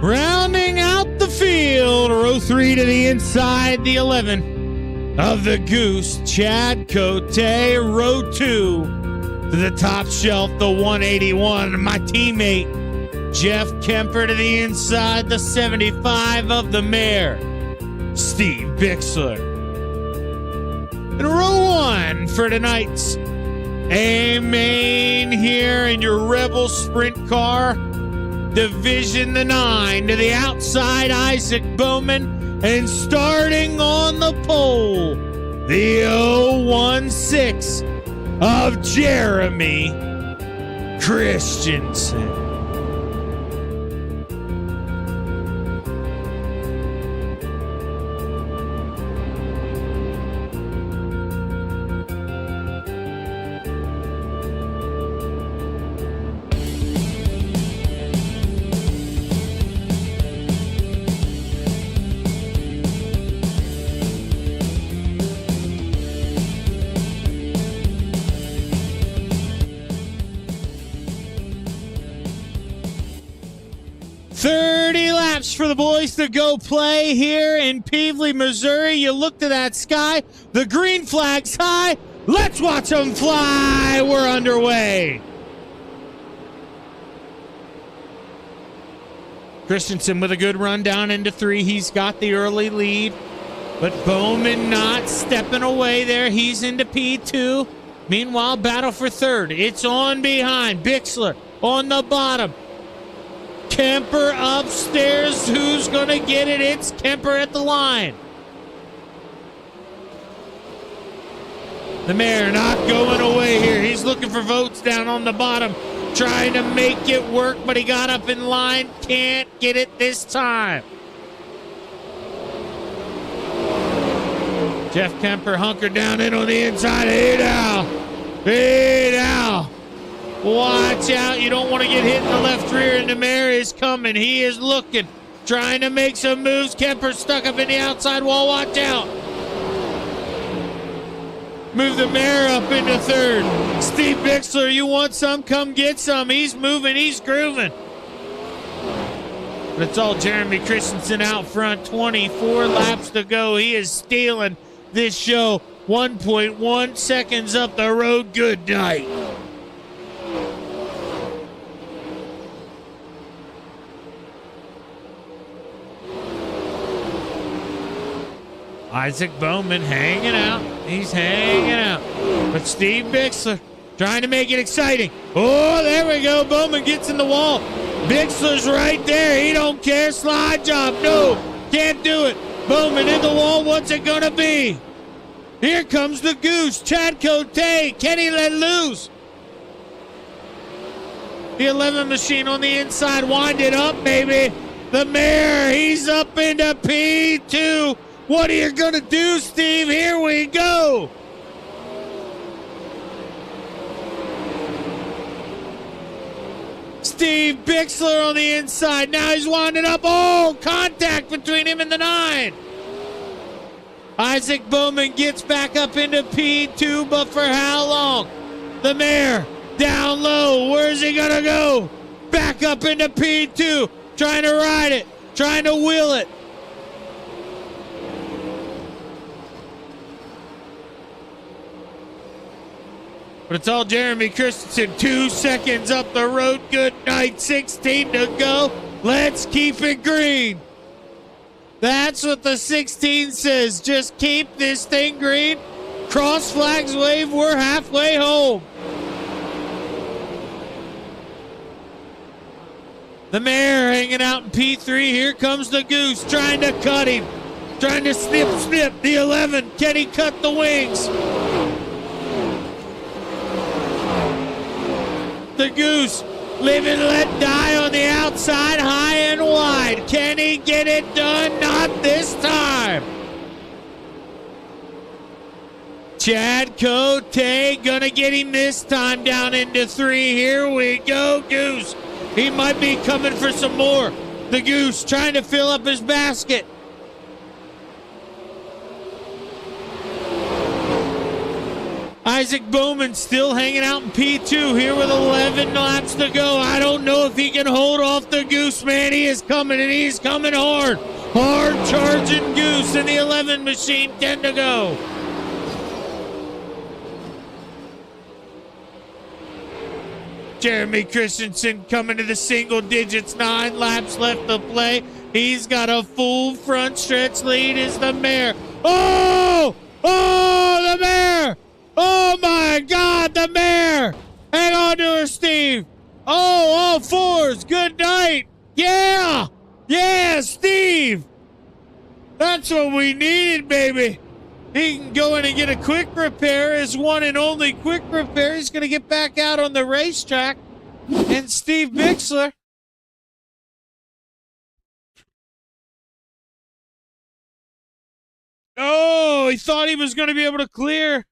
Rounding out the field, row 3 to the inside, the 11 of the Goose, Chad Cote. Row 2 to the top shelf, the 181, my teammate, Jeff Kemper. To the inside, the 75 of the Mare, Steve Bixler. And row 1 for tonight's A-Main here in your Rebel Sprint Car. Division the 9 to the outside, Isaac Bowman, and starting on the pole, the 016 of Jeremy Christensen. For the boys to go play here in Pevely, Missouri. You look to that sky, the green flag's high. Let's watch them fly. We're underway. Christensen with a good run down into 3. He's got the early lead, but Bowman not stepping away there. He's into P2. Meanwhile, battle for 3rd. It's on behind. Bixler on the bottom. Kemper upstairs. Who's going to get it? It's Kemper at the line. The Mare not going away here. He's looking for votes down on the bottom, trying to make it work, but he got up in line. Can't get it this time. Jeff Kemper hunkered down in on the inside. Hey now. Hey now. Watch out. You don't want to get hit in the left rear, and the Mare is coming. He is looking, trying to make some moves. Kemper stuck up in the outside wall. Watch out. Move the Mare up into 3rd. Steve Bixler, you want some? Come get some. He's moving. He's grooving. But it's all Jeremy Christensen out front. 24 laps to go. He is stealing this show. 1.1 seconds up the road. Good night. Isaac Bowman hanging out. He's hanging out. But Steve Bixler trying to make it exciting. Oh, there we go. Bowman gets in the wall. Bixler's right there. He don't care. Slide job. No, can't do it. Bowman in the wall. What's it going to be? Here comes the Goose. Chad Cote. Can he let loose? The 11 machine on the inside. Wind it up, baby. The Mare. He's up into P2. What are you going to do, Steve? Here we go. Steve Bixler on the inside. Now he's winding up. Oh, contact between him and the 9. Isaac Bowman gets back up into P2, but for how long? The Mare down low. Where's he going to go? Back up into P2. Trying to ride it. Trying to wheel it. But it's all Jeremy Christensen. 2 seconds up the road. Good night. 16 to go. Let's keep it green. That's what the 16 says. Just keep this thing green. Cross flags wave. We're halfway home. The mare hanging out in P3. Here comes the Goose trying to cut him. Trying to snip. The 11. Can he cut the wings? The Goose, live and let die on the outside, high and wide. Can he get it done? Not this time. Chad Cote gonna get him this time down into 3. Here we go, Goose. He might be coming for some more. The Goose trying to fill up his basket. Isaac Bowman still hanging out in P2 here with 11 laps to go. I don't know if he can hold off the Goose, man. He is coming, and he's coming hard. Hard charging Goose in the 11 machine. 10 to go. Jeremy Christensen coming to the single digits. 9 laps left to play. He's got a full front stretch lead. Is the mare. Oh, the mare. Oh, my God, the mare. Hang on to her, Steve. Oh, all 4s. Good night. Yeah. Yeah, Steve. That's what we needed, baby. He can go in and get a quick repair. His one and only quick repair. He's going to get back out on the racetrack. And Steve Bixler. Oh, he thought he was going to be able to clear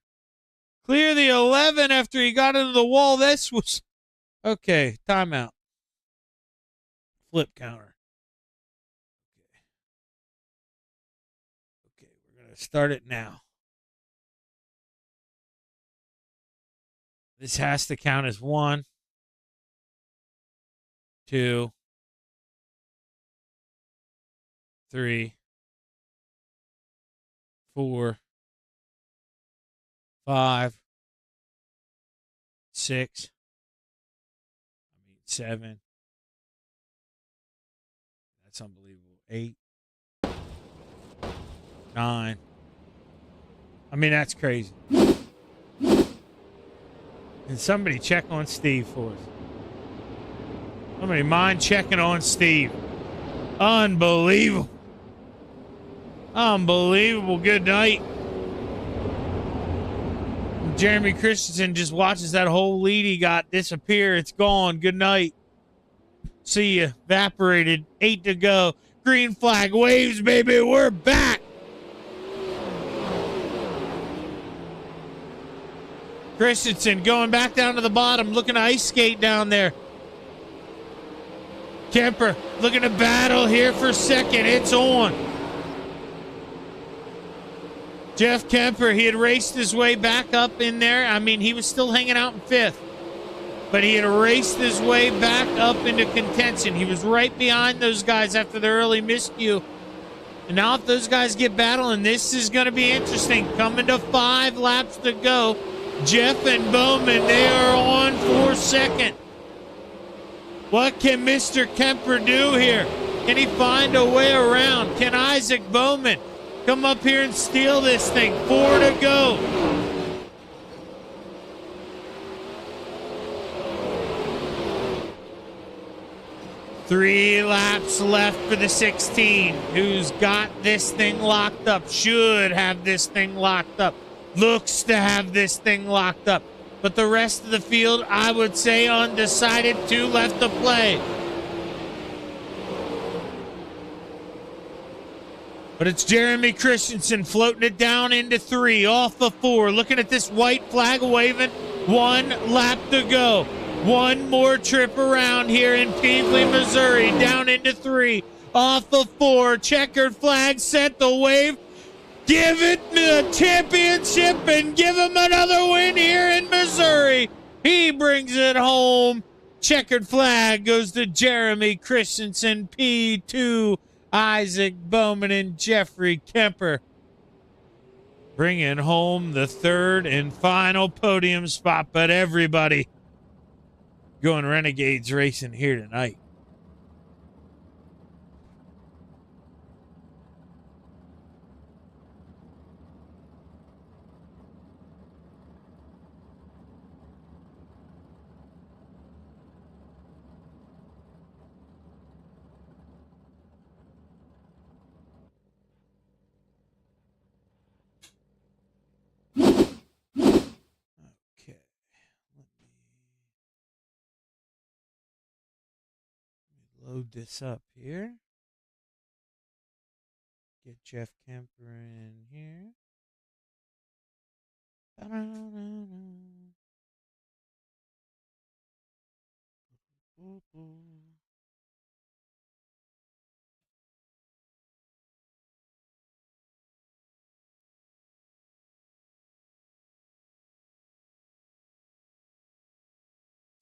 the 11 after he got into the wall. This was okay. Timeout. Flip counter. Okay, we're going to start it now. This has to count as 1, 2, 3, 4, 5, 6, 7. That's unbelievable. 8, 9. I mean, that's crazy. And somebody check on Steve for us. Somebody mind checking on Steve. Unbelievable. Unbelievable. Good night. Jeremy Christensen just watches that whole lead he got disappear. It's gone. Good night. See you. Evaporated. 8 to go. Green flag waves, baby. We're back. Christensen going back down to the bottom, looking to ice skate down there. Kemper looking to battle here for second. It's on. Jeff Kemper, he had raced his way back up in there. I mean, he was still hanging out in 5th. But he had raced his way back up into contention. He was right behind those guys after the early miscue. And now if those guys get battling, this is going to be interesting. Coming to 5 laps to go. Jeff and Bowman, they are on for second. What can Mr. Kemper do here? Can he find a way around? Can Isaac Bowman come up here and steal this thing? 4 to go. Three laps left for the 16. Who's got this thing locked up? Should have this thing locked up. Looks to have this thing locked up. But the rest of the field, I would say undecided. 2 left to play. But it's Jeremy Christensen floating it down into 3, off of 4. Looking at this white flag waving. 1 lap to go. One more trip around here in Pevely, Missouri. Down into 3, off of 4. Checkered flag set, the wave. Give it the championship and give him another win here in Missouri. He brings it home. Checkered flag goes to Jeremy Christensen, P2, Isaac Bowman, and Jeffrey Kemper. bringing home the third and final podium spot. But everybody going Renegades racing here tonight. Okay, let me load this up here. Get Jeff Kemper in here.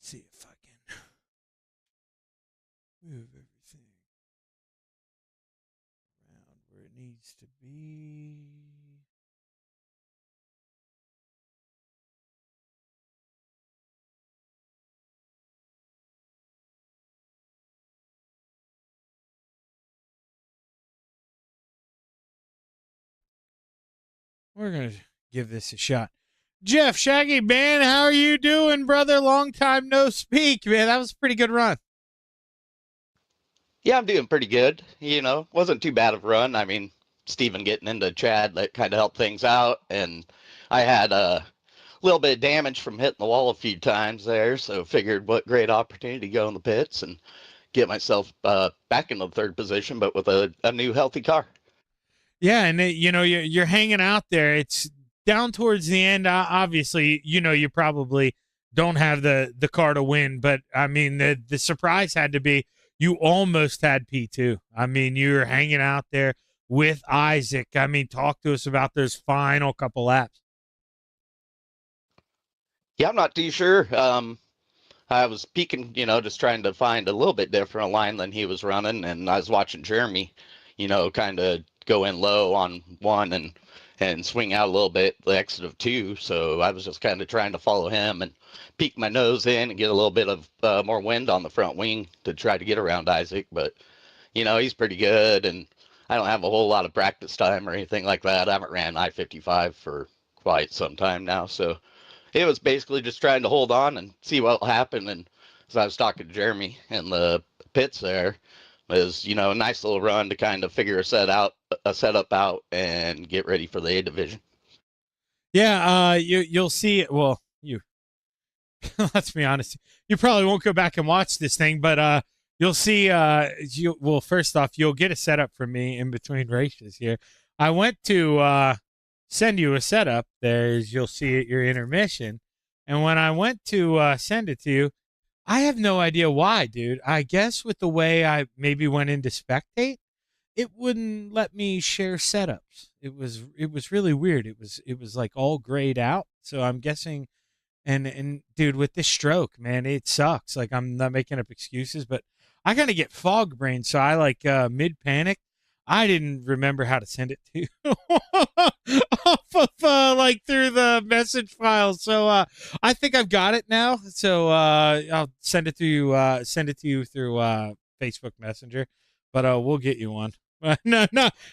See if I can move everything around where it needs to be. We're going to give this a shot. Jeff, Shaggy, man, how are you doing, brother? Long time no speak, man. That was a pretty good run. Yeah, I'm doing pretty good. Wasn't too bad of a run. I mean, Steven getting into Chad, that kind of helped things out. And I had a little bit of damage from hitting the wall a few times there. So figured what great opportunity to go in the pits and get myself back into the third position, but with a new healthy car. Yeah, and you're hanging out there. It's down towards the end. Obviously, you probably don't have the car to win, but I mean the surprise had to be you almost had P2. I mean, you were hanging out there with Isaac. I mean, talk to us about those final couple laps. Yeah, I'm not too sure. I was peeking, just trying to find a little bit different line than he was running, and I was watching Jeremy, kind of go in low on one and swing out a little bit the exit of two. So I was just kind of trying to follow him and peek my nose in and get a little bit of more wind on the front wing to try to get around Isaac. But he's pretty good, and I don't have a whole lot of practice time or anything like that. I haven't ran I-55 for quite some time now, so it was basically just trying to hold on and see what will happen. And as I was talking to Jeremy in the pits there, was a nice little run to kind of figure a setup out and get ready for the A division. Yeah, you'll see it. Well, let's be honest, you probably won't go back and watch this thing, but you'll see. Well, first off, you'll get a setup from me in between races here. I went to send you a setup. You'll see at your intermission, and when I went to send it to you, I have no idea why, dude. I guess with the way I maybe went into spectate, it wouldn't let me share setups. It was really weird. It was like all grayed out. So I'm guessing, and dude, with this stroke, man, it sucks. Like, I'm not making up excuses, but I kind of get fog brain. So I like mid panic, I didn't remember how to send it to you off of like through the message file. So I think I've got it now. So I'll send it to you. Send it to you through Facebook Messenger. But we'll get you one. No.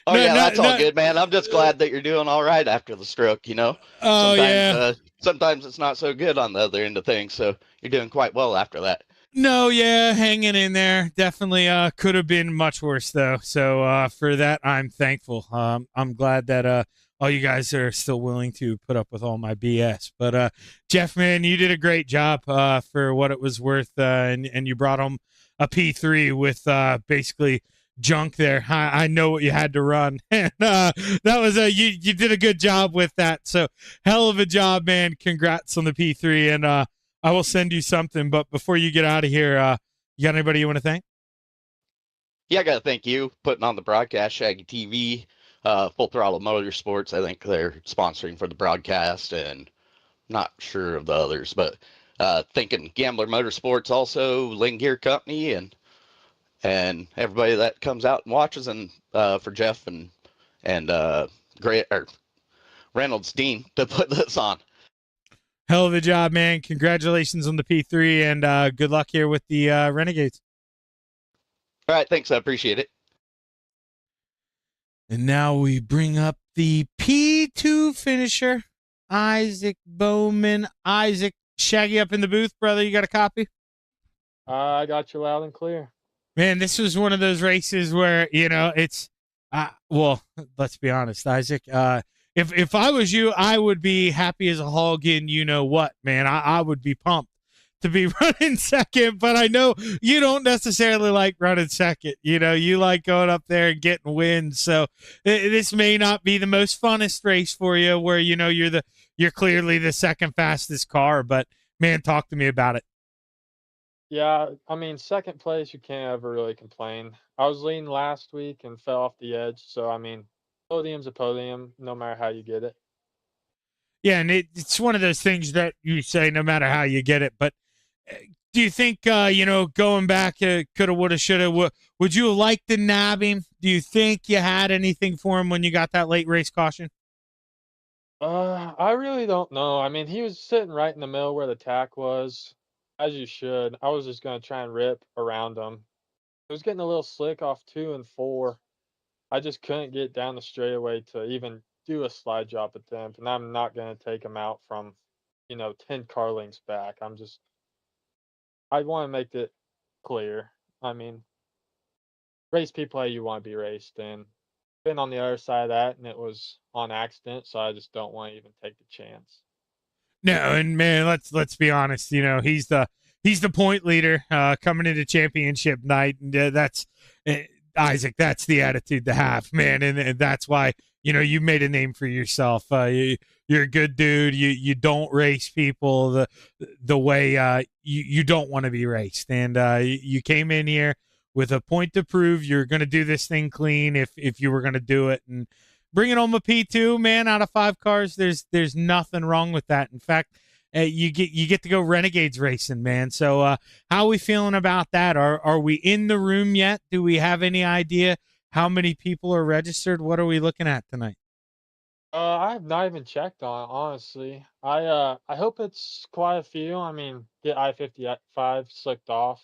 Oh yeah, that's all good, man. I'm just glad that you're doing all right after the stroke. Oh sometimes, yeah. Sometimes it's not so good on the other end of things. So you're doing quite well after that. No, yeah, hanging in there. Definitely could have been much worse though. So for that, I'm thankful. I'm glad that all you guys are still willing to put up with all my BS. But Jeff, man, you did a great job for what it was worth, and you brought home a P3 with basically junk there. I know what you had to run, and that was you did a good job with that. So hell of a job, man. Congrats on the P3, and I will send you something. But before you get out of here, you got anybody you want to thank? Yeah, I got to thank you putting on the broadcast, Shaggy TV, Full Throttle Motorsports. I think they're sponsoring for the broadcast, and not sure of the others, but thinking Gambler Motorsports also, Ling Gear Company, and everybody that comes out and watches, and for Jeff and great, or Reynolds Dean to put this on. Hell of a job, man. Congratulations on the P3, and good luck here with the Renegades. All right, thanks. I appreciate it. And now we bring up the P2 finisher, Isaac Bowman. Isaac, Shaggy up in the booth, brother. You got a copy? I got you loud and clear. Man, this was one of those races where, it's, well, let's be honest, Isaac. If I was you, I would be happy as a hog in what, man. I would be pumped to be running second, but I know you don't necessarily like running second. You like going up there and getting wins. So this may not be the most funnest race for you where, you're clearly the second fastest car, but man, talk to me about it. Yeah, I mean, second place, you can't ever really complain. I was leading last week and fell off the edge. So, I mean, podium's a podium, no matter how you get it. Yeah, and it's one of those things that you say no matter how you get it. But do you think, going back, coulda, woulda, shoulda, would you have liked to nab him? Do you think you had anything for him when you got that late race caution? I really don't know. I mean, he was sitting right in the middle where the tack was, as you should. I was just gonna try and rip around him. It was getting a little slick off 2 and 4. I just couldn't get down the straightaway to even do a slide job attempt, and I'm not gonna take him out from, 10 car lengths back. I want to make it clear. I mean, race people how you want to be raced, and been on the other side of that, and it was on accident, so I just don't want to even take the chance. No, and man, let's be honest. He's the point leader coming into championship night, and that's Isaac. That's the attitude to have, man, and that's why you made a name for yourself. You're a good dude. You don't race people the way you don't want to be raced, and you came in here with a point to prove. You're going to do this thing clean if you were going to do it, and bringing home a P2, man, out of 5 cars, there's nothing wrong with that. In fact, you get to go Renegades racing, man. So how are we feeling about that? Are we in the room yet? Do we have any idea how many people are registered? What are we looking at tonight? I have not even checked on it, honestly. I hope it's quite a few. I mean, get I-55 slicked off.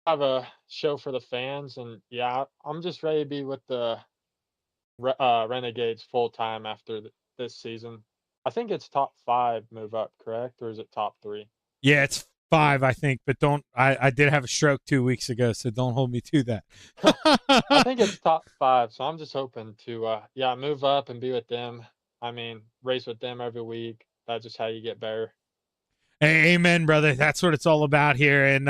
Have a show for the fans, and yeah, I'm just ready to be with the Renegades full time after this season. I think it's top 5 move up, correct? Or is it top 3? Yeah, it's 5, I think, but I did have a stroke 2 weeks ago, so don't hold me to that. I think it's top 5, so I'm just hoping to move up and be with them. I mean, race with them every week. That's just how you get better. Hey, amen, brother. That's what it's all about here. And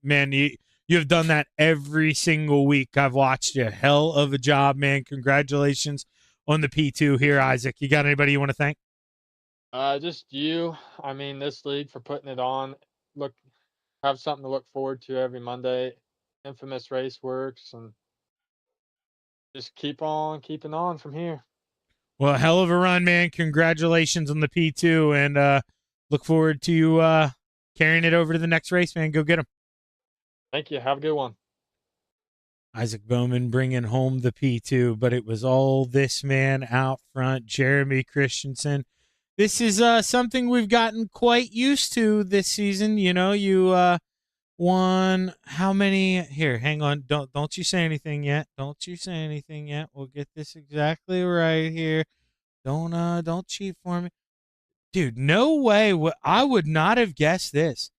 man, you have done that every single week. I've watched you. Hell of a job, man. Congratulations on the P2 here, Isaac. You got anybody you want to thank? Just you. I mean, this league for putting it on. Have something to look forward to every Monday. Infamous Race Works, and just keep on keeping on from here. Well, hell of a run, man. Congratulations on the P2, and look forward to you carrying it over to the next race, man. Go get them. Thank you. Have a good one. Isaac Bowman bringing home the P2, but it was all this man out front, Jeremy Christensen. This is something we've gotten quite used to this season. You won how many? Here, hang on. Don't you say anything yet. Don't you say anything yet. We'll get this exactly right here. Don't cheat for me. Dude, no way. I would not have guessed this.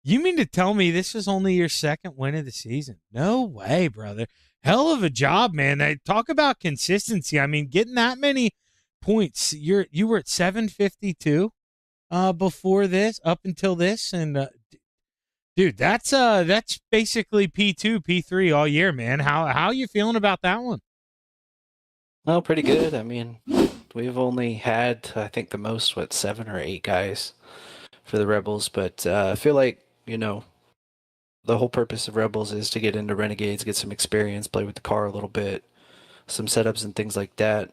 You mean to tell me this was only your second win of the season? No way, brother. Hell of a job, man. Talk about consistency. I mean, getting that many points. You were at 752 before this, up until this, and dude, that's basically P2, P3 all year, man. How you feeling about that one? Well, pretty good. I mean, we've only had, I think, the most, 7 or 8 guys for the Rebels, but I feel like, the whole purpose of Rebels is to get into Renegades, get some experience, play with the car a little bit, some setups and things like that.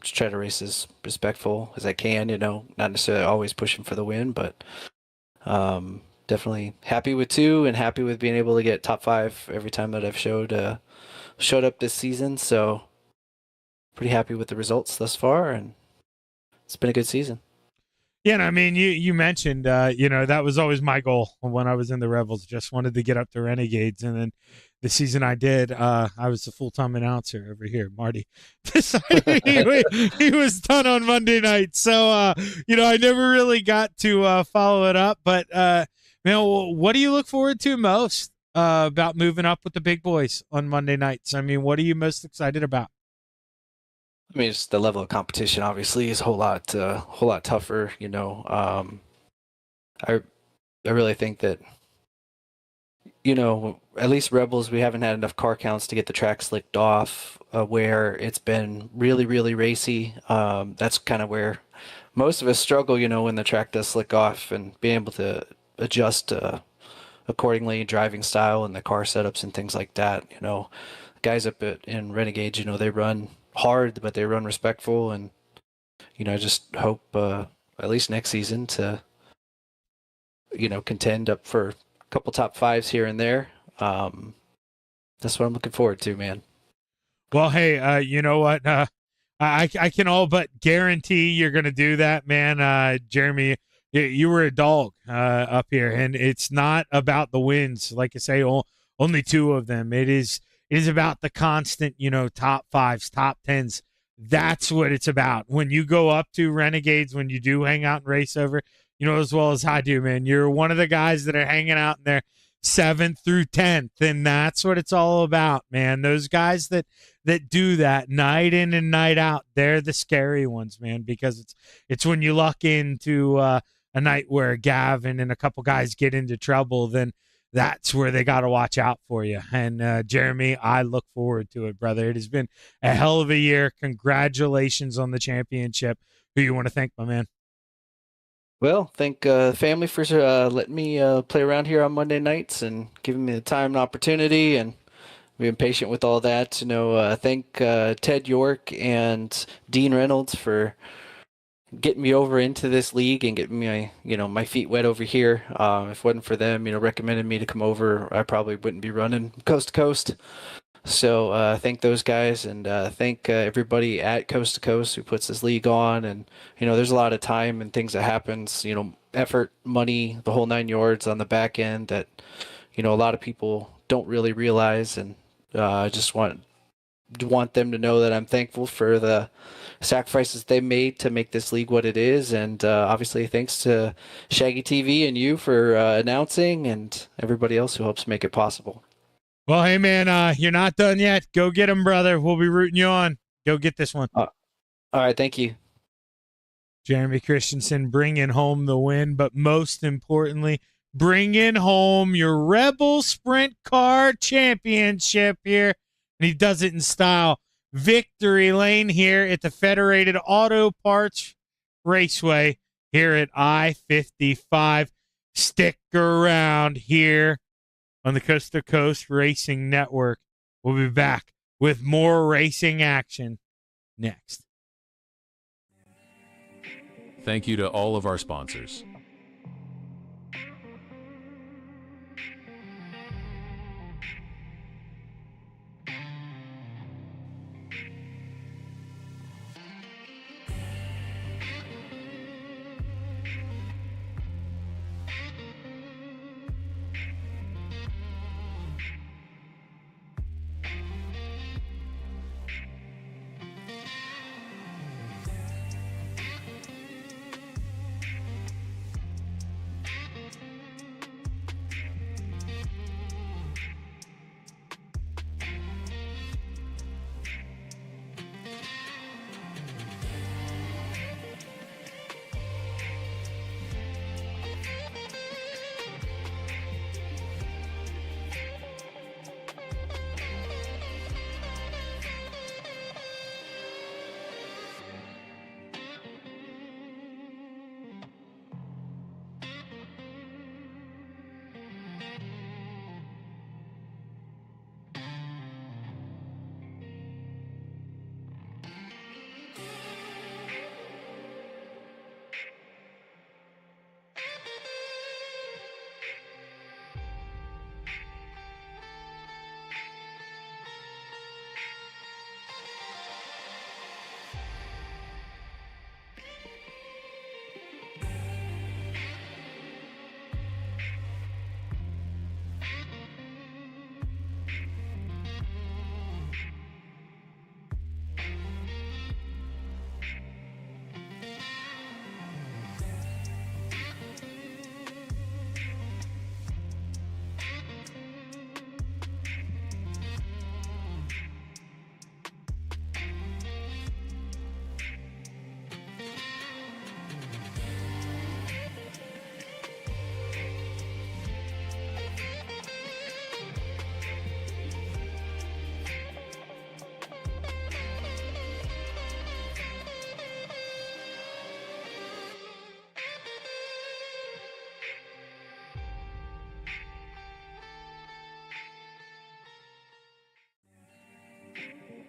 Just try to race as respectful as I can, not necessarily always pushing for the win, but definitely happy with 2 and happy with being able to get top 5 every time that I've showed up this season. So pretty happy with the results thus far, and it's been a good season. Yeah, and I mean, you mentioned, that was always my goal when I was in the Rebels. Just wanted to get up to Renegades, and then the season I did, I was the full-time announcer over here. Marty decided he was done on Monday night, so I never really got to follow it up. But what do you look forward to most about moving up with the big boys on Monday nights? I mean, what are you most excited about? I mean, just the level of competition obviously is a whole lot tougher. I really think that at least Rebels, we haven't had enough car counts to get the track slicked off. Where it's been really, really racy. That's kind of where most of us struggle. When the track does slick off and being able to adjust accordingly, driving style and the car setups and things like that. Guys in Renegades, they run hard, but they run respectful, and I just hope at least next season to contend up for a couple top fives here and there. That's what I'm looking forward to, man. Well, hey, you know what? I can all but guarantee you're going to do that, man. Jeremy, you were a dog up here, and it's not about the wins. Like I say, only two of them. It is about the constant, top fives, top tens. That's what it's about. When you go up to Renegades, when you do hang out and race over, as well as I do, man, you're one of the guys that are hanging out in there 7th through 10th, and that's what it's all about, man. Those guys that do that night in and night out, they're the scary ones, man, because it's when you luck into a night where Gavin and a couple guys get into trouble, then that's where they got to watch out for you. And Jeremy, I look forward to it, brother. It has been a hell of a year. Congratulations on the championship. Who you want to thank, my man? Well, thank family for letting me play around here on Monday nights and giving me the time and opportunity, and being patient with all that. Thank Ted York and Dean Reynolds for getting me over into this league and getting me, my feet wet over here. If it wasn't for them, recommending me to come over, I probably wouldn't be running coast to coast. So thank those guys, and thank everybody at Coast to Coast who puts this league on. And there's a lot of time and things that happens, effort, money, the whole 9 yards on the back end that a lot of people don't really realize. And I just want them to know that I'm thankful for the sacrifices they made to make this league what it is. And obviously thanks to ShaggyTV and you for announcing, and everybody else who helps make it possible. Well, hey, man, you're not done yet. Go get him, brother. We'll be rooting you on. Go get this one. All right, thank you. Jeremy Christensen bringing home the win, but most importantly, bringing home your Rebel Sprint Car Championship here. And he does it in style. Victory lane here at the Federated Auto Parts Raceway here at I-55. Stick around here on the Coast to Coast Racing Network. We'll be back with more racing action next. Thank you to all of our sponsors.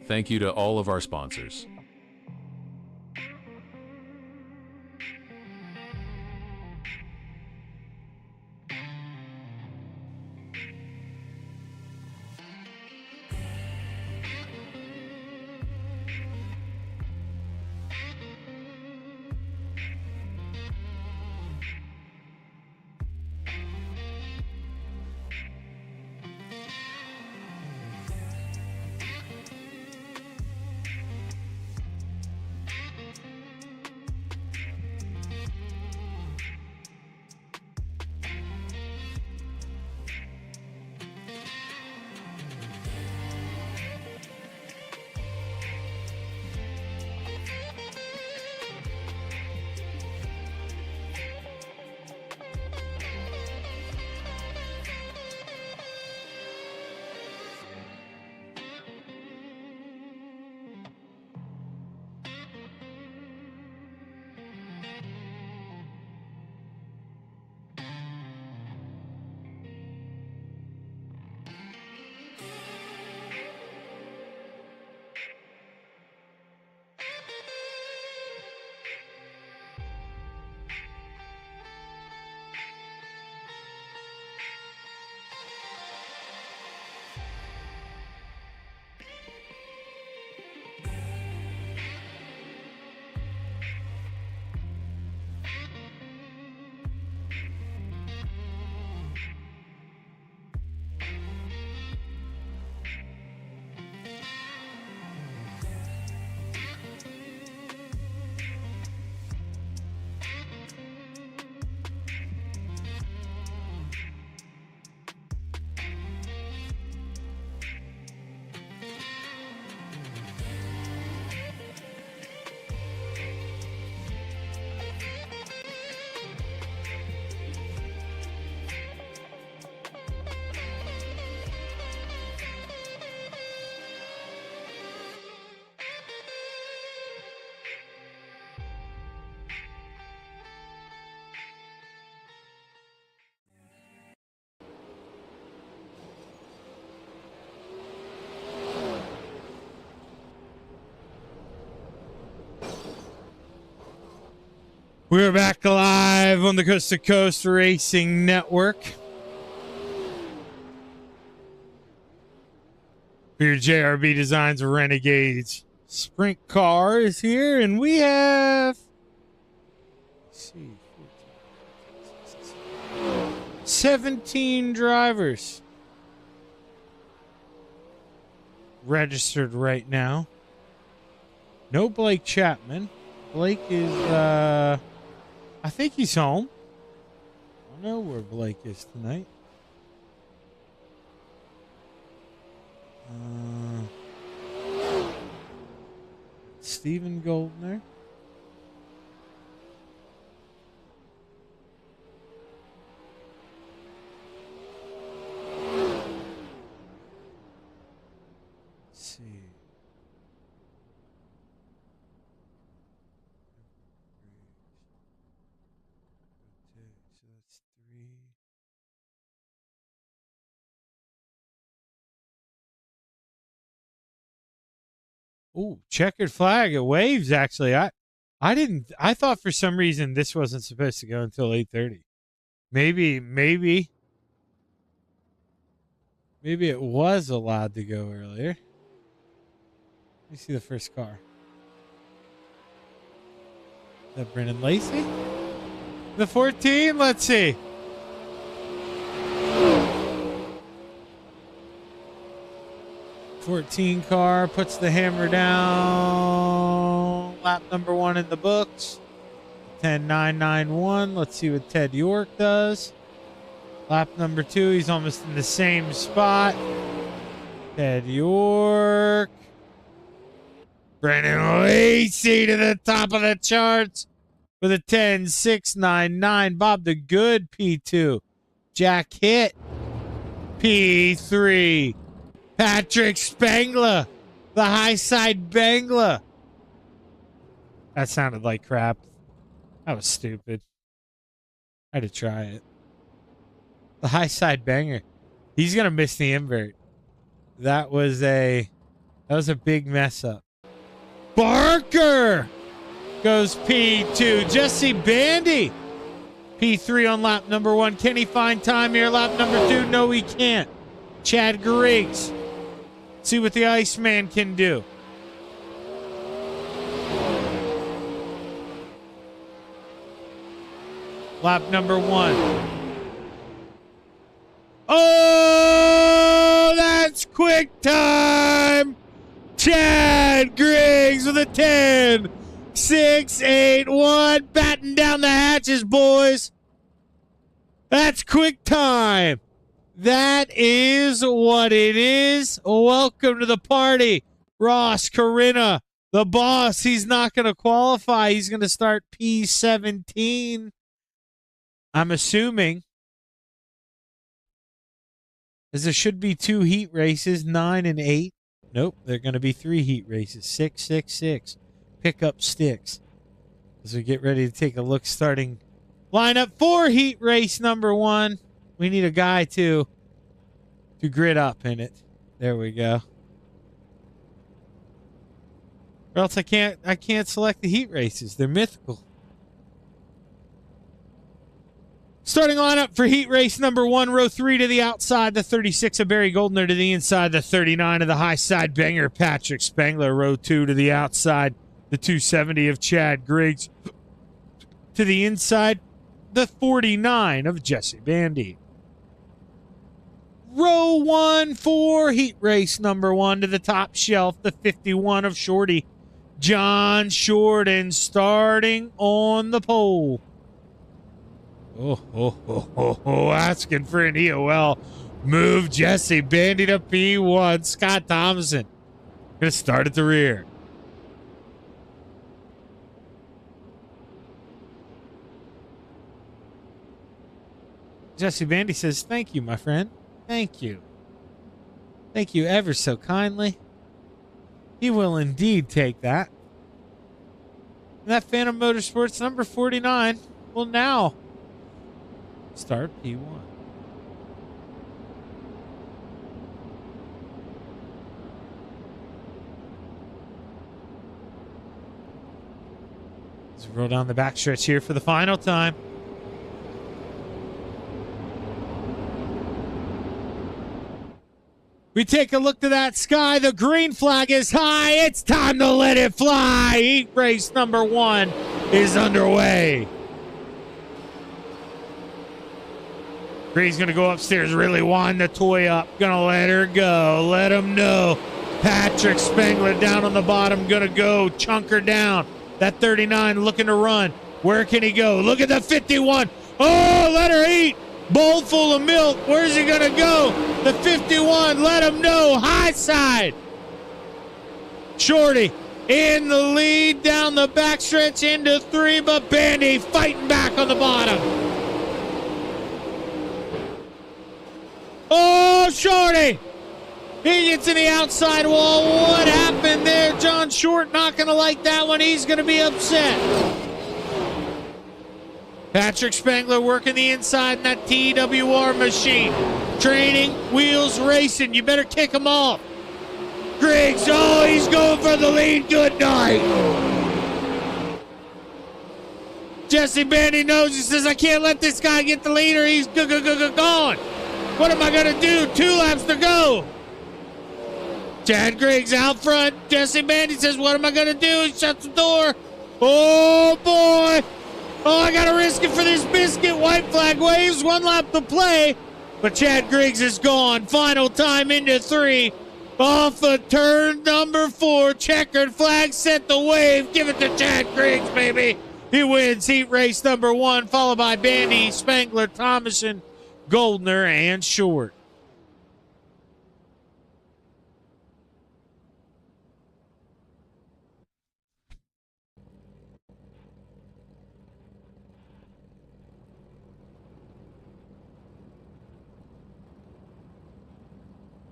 Thank you to all of our sponsors. We're back live on the Coast to Coast Racing Network. For your JRB Designs Renegades Sprint car is here, and we have 17 drivers registered right now. No Blake Chapman. Blake is, I think he's home. I don't know where Blake is tonight. Stephen Goldner. Let's see. So that's 3. Ooh, checkered flag. It waves, actually. I thought for some reason this wasn't supposed to go until 8:30. Maybe it was allowed to go earlier. Let me see the first car. Is that Brennan Lacey? The 14? Let's see. '14 car puts the hammer down. Lap number 1 in the books. 10.991. Let's see what Ted York does. Lap number 2. He's almost in the same spot. Ted York. Brennan Lacey to the top of the charts with a 10.699. Bob the Good P2. Jack Hitt P3. Patrick Spangler, the high side Bangler. That sounded like crap. That was stupid. I had to try it. The high side banger. He's going to miss the invert. That was a That was a big mess up. Barker goes P2. Jesse Bandy, P3 on lap number 1. Can he find time here? Lap number 2? No, he can't. Chad Griggs. See what the Iceman can do. Lap number 1. Oh, that's quick time. Chad Griggs with a 10. 6-8-1. Batten down the hatches, boys. That's quick time. That is what it is. Welcome to the party. Ross Corinna, the boss. He's not going to qualify. He's going to start P17. I'm assuming. As there should be 2 heat races, 9 and 8. Nope, they're going to be 3 heat races, 6, 6, 6. Pick up sticks. As we get ready to take a look, starting lineup for heat race number 1. We need a guy to grid up in it. There we go. Or else I can't select the heat races. They're mythical. Starting lineup for heat race number 1, row 3 to the outside, the 36 of Barry Goldner to the inside, the 39 of the high side banger, Patrick Spangler, row 2 to the outside, the 270 of Chad Griggs to the inside, the 49 of Jesse Bandy. Row 1 for heat race number 1 to the top shelf, the 51 of Shorty, John Shorten, starting on the pole. Asking for an EOL. Move Jesse Bandy to P1. Scott Thompson going to start at the rear. Jesse Bandy says, thank you, my friend. Thank you. Thank you ever so kindly. He will indeed take that. And that Phantom Motorsports number 49 will now start P1. Let's roll down the backstretch here for the final time. We take a look to that sky. The green flag is high. It's time to let it fly. Heat race number 1 is underway. Green's going to go upstairs, really wind the toy up. Going to let her go. Let him know. Patrick Spangler down on the bottom. Going to go chunk her down. That 39 looking to run. Where can he go? Look at the 51. Oh, let her eat. Bowl full of milk. Where's he going to go? The 51. Let him know. High side. Shorty in the lead down the backstretch into 3, but Bandy fighting back on the bottom. Oh, Shorty! He gets in the outside wall. What happened there? John Short not going to like that one. He's going to be upset. Patrick Spangler working the inside in that TWR machine. Training, wheels racing. You better kick him off. Griggs, oh, he's going for the lead. Good night. Jesse Bandy knows. He says, I can't let this guy get the lead or he's gone. What am I going to do? 2 laps to go. Chad Griggs out front. Jesse Bandy says, what am I going to do? He shuts the door. Oh, boy. Oh, I got to risk it for this biscuit. White flag waves. 1 lap to play. But Chad Griggs is gone. Final time into 3. Off of turn number 4. Checkered flag set the wave. Give it to Chad Griggs, baby. He wins heat race number 1, followed by Bandy, Spangler, Thomason, Goldner, and Short.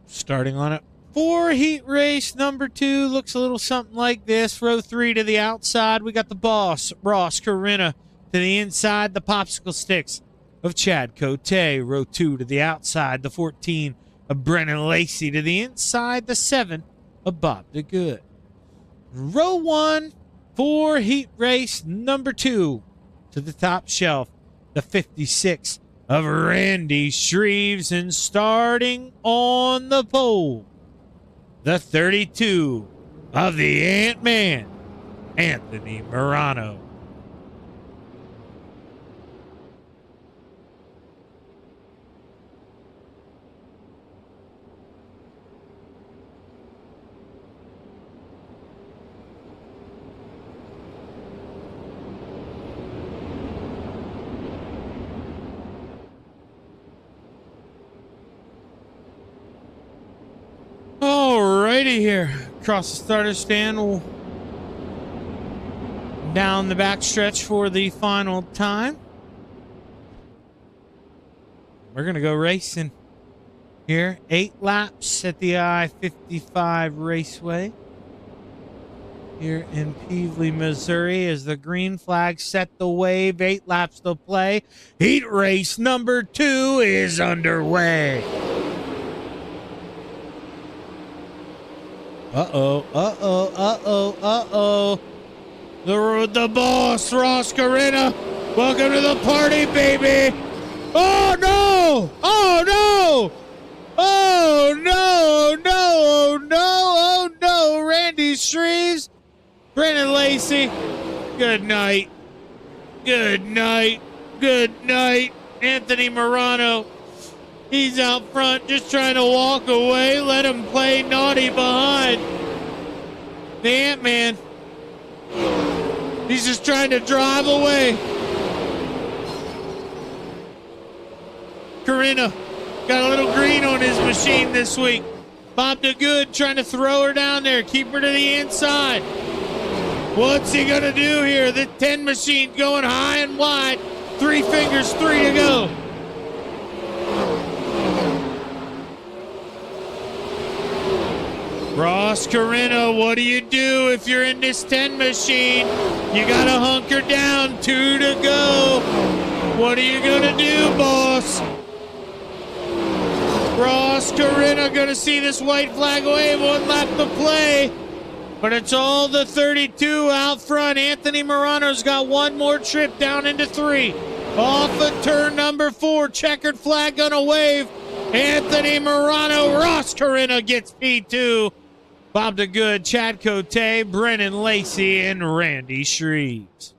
Starting on it for heat race number 2, looks a little something like this. Row 3 to the outside, we got the boss, Ross Corinna. To the inside, the popsicle sticks of Chad Cote. Row 2 to the outside, the 14 of Brennan Lacey. To the inside, the 7 of Bob the Good. Row 1 for heat race number 2 to the top shelf, the 56 of Randy Shreves, and starting on the pole, the 32 of the Ant-Man, Anthony Morano. Alrighty here. Across the starter stand, we'll down the backstretch for the final time. We're going to go racing here. 8 laps at the I-55 Raceway here in Peevely, Missouri, as the green flag set the wave. 8 laps to play. Heat race number 2 is underway. The boss, Ross Carina. Welcome to the party, baby. Oh, no. Oh, no. Oh, no. No. Oh, no. Oh, no. Randy Shreves. Brennan Lacey. Good night. Good night. Good night. Anthony Morano. He's out front just trying to walk away. Let him play naughty behind. The Ant-Man. He's just trying to drive away. Carina got a little green on his machine this week. Bob the Good trying to throw her down there. Keep her to the inside. What's he going to do here? The 10 machine going high and wide. 3 fingers, 3 to go. Ross Carina, what do you do if you're in this 10 machine? You got to hunker down. 2 to go. What are you going to do, boss? Ross Carina going to see this white flag wave. 1 lap to play. But it's all the 32 out front. Anthony Morano's got 1 more trip down into 3. Off of turn number 4. Checkered flag going to wave. Anthony Morano. Ross Carina gets P2. Bob the Good, Chad Cote, Brennan Lacey, and Randy Shreves.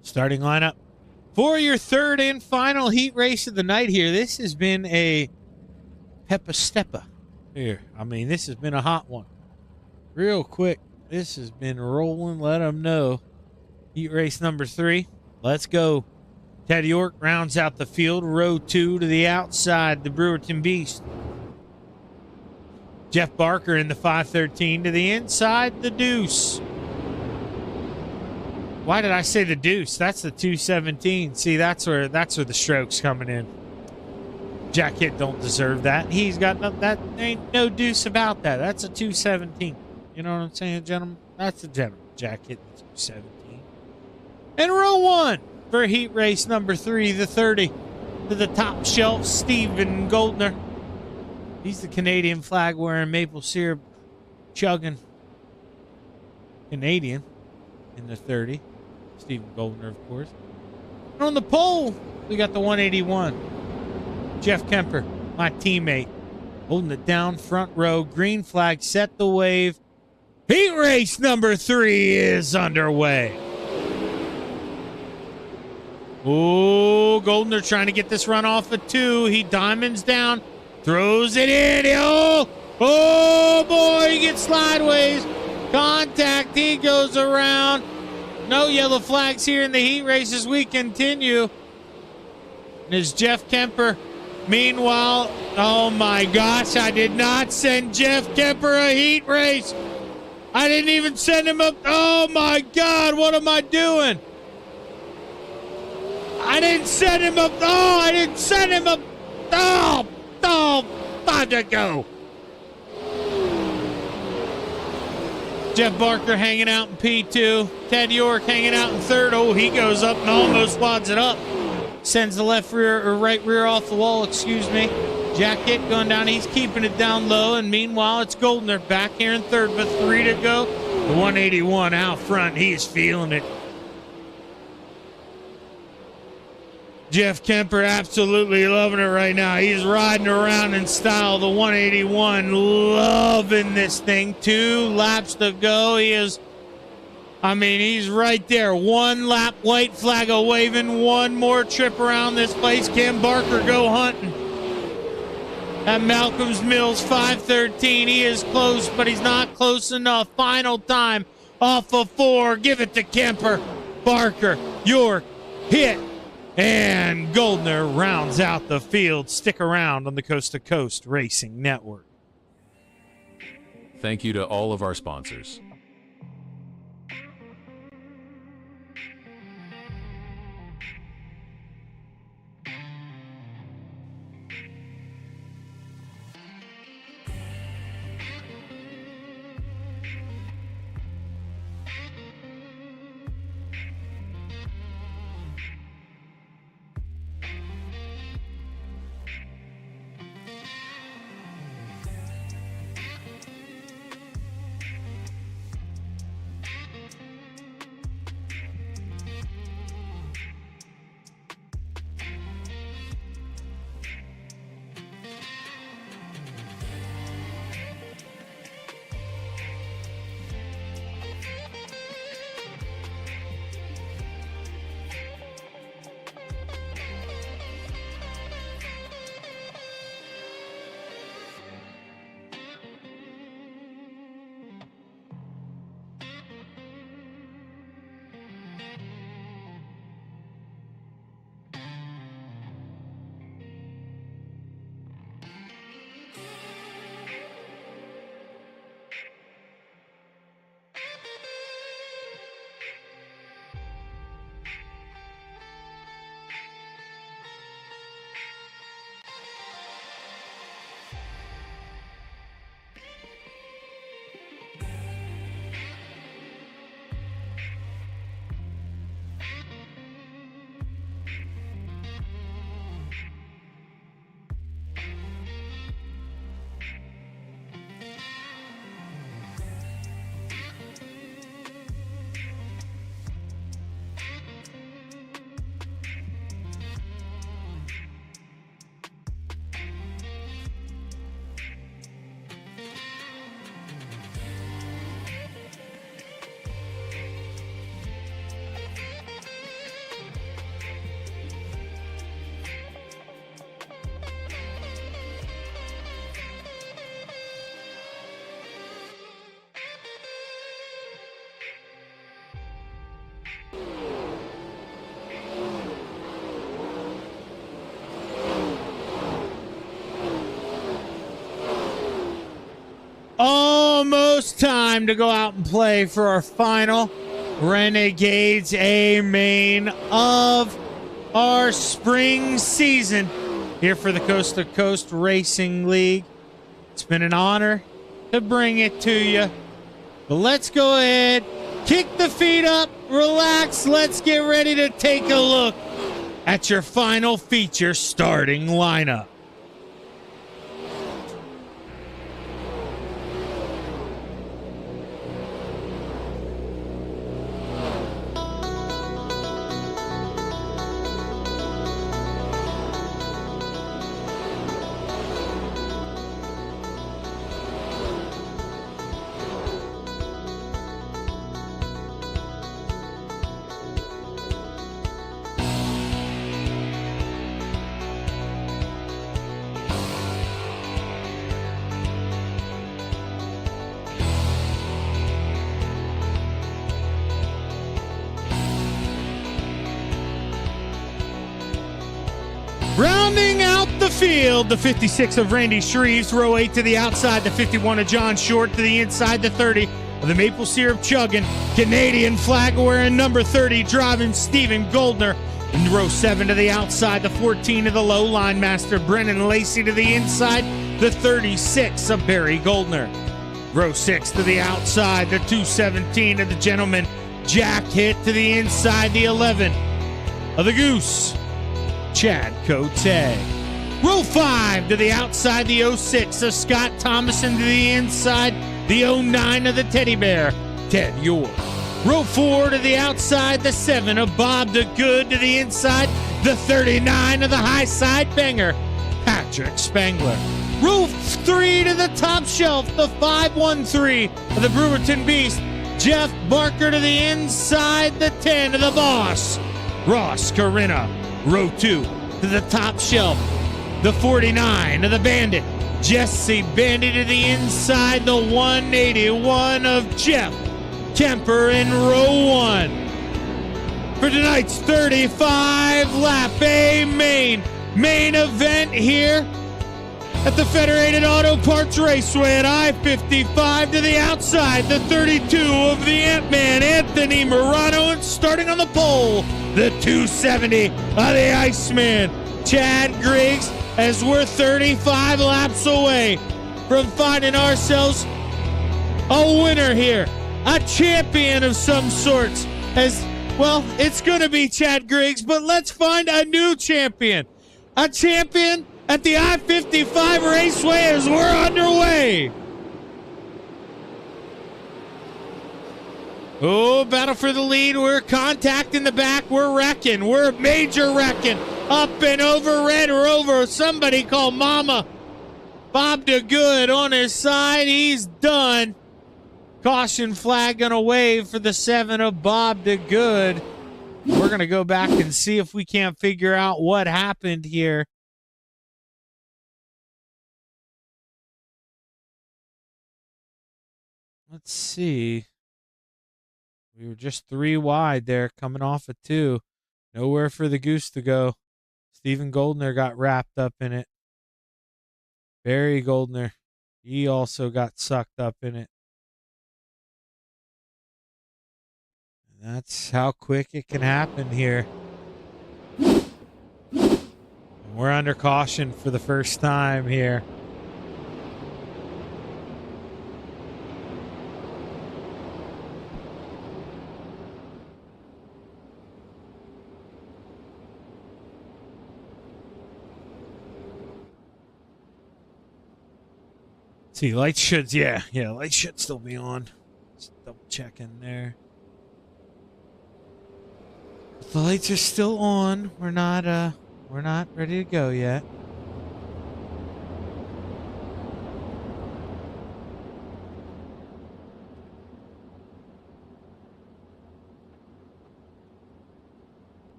Starting lineup for your 3rd and final heat race of the night here. This has been a Peppa Steppa here. I mean, this has been a hot one. Real quick, this has been rolling. Let them know. Heat race number 3. Let's go. Ted York rounds out the field. Row 2 to the outside, the Brewerton Beast. Jeff Barker in the 513 to the inside, the Deuce. Why did I say the Deuce? That's the 217. See, that's where the stroke's coming in. Jack Hitt don't deserve that. He's got that ain't no deuce about that. That's a 217. You know what I'm saying, gentlemen? That's a gentleman. Jack Hitt, the 217. And row 1 for heat race number 3, the 30 to the top shelf, Stephen Goldner. He's the Canadian flag wearing, maple syrup chugging Canadian in the 30. Stephen Goldner, of course. And on the pole, we got the 181. Jeff Kemper, my teammate, holding it down front row. Green flag set the wave. Heat race number 3 is underway. Oh, Goldner trying to get this run off of 2. He diamonds down, throws it in. Oh boy, he gets sideways. Contact, he goes around. No yellow flags here in the heat race as we continue. And as Jeff Kemper, meanwhile, oh my gosh, I did not send Jeff Kemper a heat race. I didn't even send him up. Oh my God, what am I doing? I didn't send him up. Oh, I didn't send him up. Oh, 5 to go. Jeff Barker hanging out in P2. Ted York hanging out in third. Oh, he goes up and almost wads it up. Sends the left rear or right rear off the wall, excuse me. Jacket going down. He's keeping it down low. And meanwhile, it's Goldner back here in third, but 3 to go. The 181 out front. He's feeling it. Jeff Kemper absolutely loving it right now. He's riding around in style. The 181 loving this thing. 2 laps to go. He's right there. 1 lap, white flag a waving. 1 more trip around this place. Can Barker go hunting? At Malcolm's Mills, 5:13. He is close, but he's not close enough. Final time off of 4. Give it to Kemper. Barker, York, hit. And Goldner rounds out the field. Stick around on the Coast to Coast Racing Network. Thank you to all of our sponsors. Almost time to go out and play for our final Renegades A main of our spring season here for the Coast to Coast Racing League. It's been an honor to bring it to you. But let's go ahead, kick the feet up, relax. Let's get ready to take a look at your final feature starting lineup. Rounding out the field, the 56 of Randy Shreves, row 8 to the outside, the 51 of John Short to the inside, the 30 of the maple syrup chugging, Canadian flag wearing number 30, driving Stephen Goldner. In row 7 to the outside, the 14 of the low line master, Brennan Lacey to the inside, the 36 of Barry Goldner. Row 6 to the outside, the 217 of the Gentleman. Jack hit to the inside, the 11 of the Goose. Chad Cote. Row 5 to the outside, the 06 of Scott Thomason to the inside, the 09 of the Teddy Bear, Ted York. Row 4 to the outside, the 7 of Bob the Good to the inside, the 39 of the High Side Banger, Patrick Spangler. Row 3 to the top shelf, the 513 of the Brewerton Beast, Jeff Barker to the inside, the 10 of the Boss, Ross Corinna. Row 2 to the top shelf, the 49 of the Bandit, Jesse Bandy to the inside, the 181 of Jeff Kemper in row 1. For tonight's 35 lap A main event here at the Federated Auto Parts Raceway at I-55 to the outside, the 32 of the Ant-Man, Anthony Morano, and starting on the pole, the 270 of the Iceman, Chad Griggs, as we're 35 laps away from finding ourselves a winner here, a champion of some sorts. As well, it's going to be Chad Griggs, but let's find a new champion. A champion at the I-55 Raceway as we're underway. Oh, battle for the lead. We're contact in the back. We're wrecking. We're major wrecking. Up and over Red Rover. Somebody call Mama. Bob DeGood on his side. He's done. Caution flag gonna wave for the 7 of Bob DeGood. We're gonna go back and see if we can't figure out what happened here. Let's see. We were just 3 wide there coming off of 2. Nowhere for the Goose to go. Stephen Goldner got wrapped up in it. Barry Goldner, he also got sucked up in it. And that's how quick it can happen here. And we're under caution for the first time here. See, lights should, yeah, lights should still be on. Just double checking there. The lights are still on. We're not ready to go yet.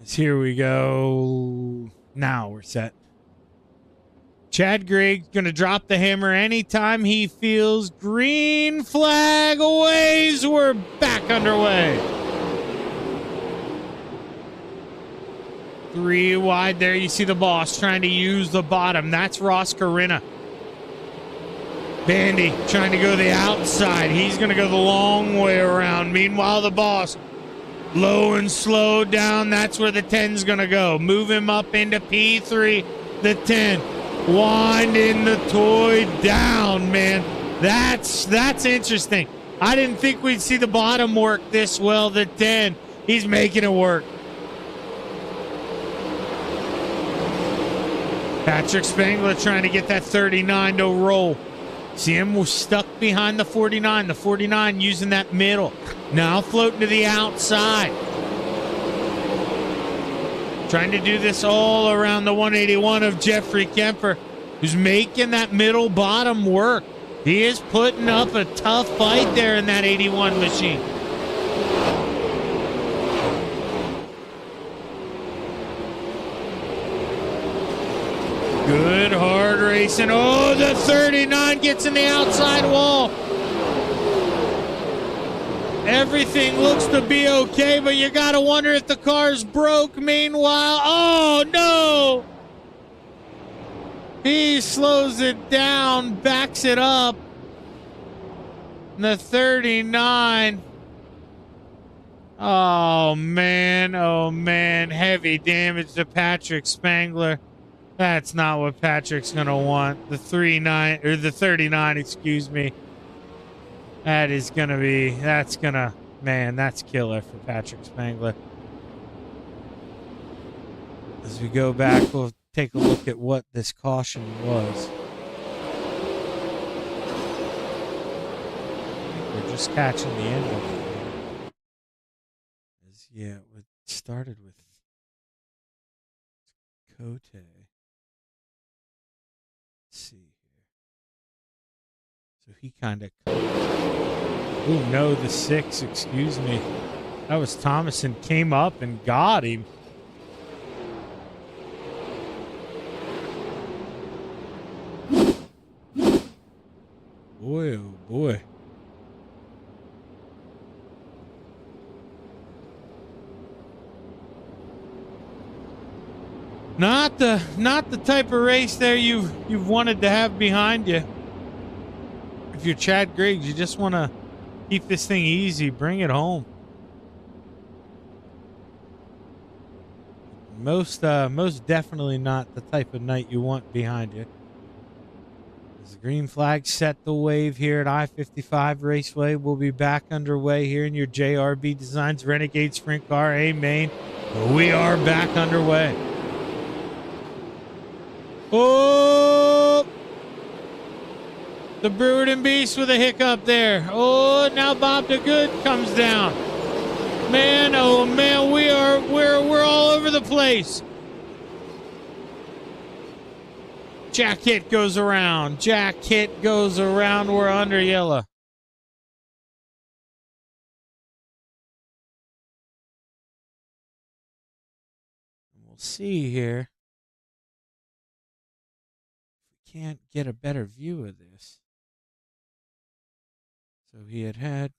Here we go. Now we're set. Chad Griggs going to drop the hammer anytime he feels green flag waves. We're back underway. 3 wide there. You see the Boss trying to use the bottom. That's Ross Corinna. Bandy trying to go the outside. He's going to go the long way around. Meanwhile, the Boss low and slow down. That's where the 10's going to go. Move him up into P3, the 10. Winding the toy down, man. That's interesting. I didn't think we'd see the bottom work this well. The 10, he's making it work. Patrick Spangler trying to get that 39 to roll. See him was stuck behind the 49. The 49 using that middle. Now floating to the outside. Trying to do this all around the 181 of Jeffrey Kemper, who's making that middle bottom work. He is putting up a tough fight there in that 81 machine. Good hard racing. Oh, the 39 gets in the outside wall. Everything looks to be okay, but you got to wonder if the car's broke. Meanwhile, oh, no. He slows it down, backs it up. And the 39. Oh, man. Heavy damage to Patrick Spangler. That's not what Patrick's gonna want. The 39 or the 39, excuse me. That's killer for Patrick Spangler. As we go back, we'll take a look at what this caution was. We're just catching the end of it. Yeah, it started with Cote. Let's see here. So he kind of... Oh, no, the 6, excuse me. That was Thomason, came up and got him. Boy, oh boy. Not the type of race there you've wanted to have behind you. If you're Chad Griggs, you just want to keep this thing easy, bring it home. Most definitely not the type of night you want behind you. As the green flag set the wave here at I-55 Raceway, we'll be back underway here in your JRB Designs Renegade Sprint Car A main. We are back underway. Oh, the Brewerton Beast with a hiccup there. Oh, now Bob the Good comes down. Man, oh man, we're all over the place. Jack Hit goes around. Jack Hit goes around. We're under yellow. We'll see here. Can't get a better view of this. So he had.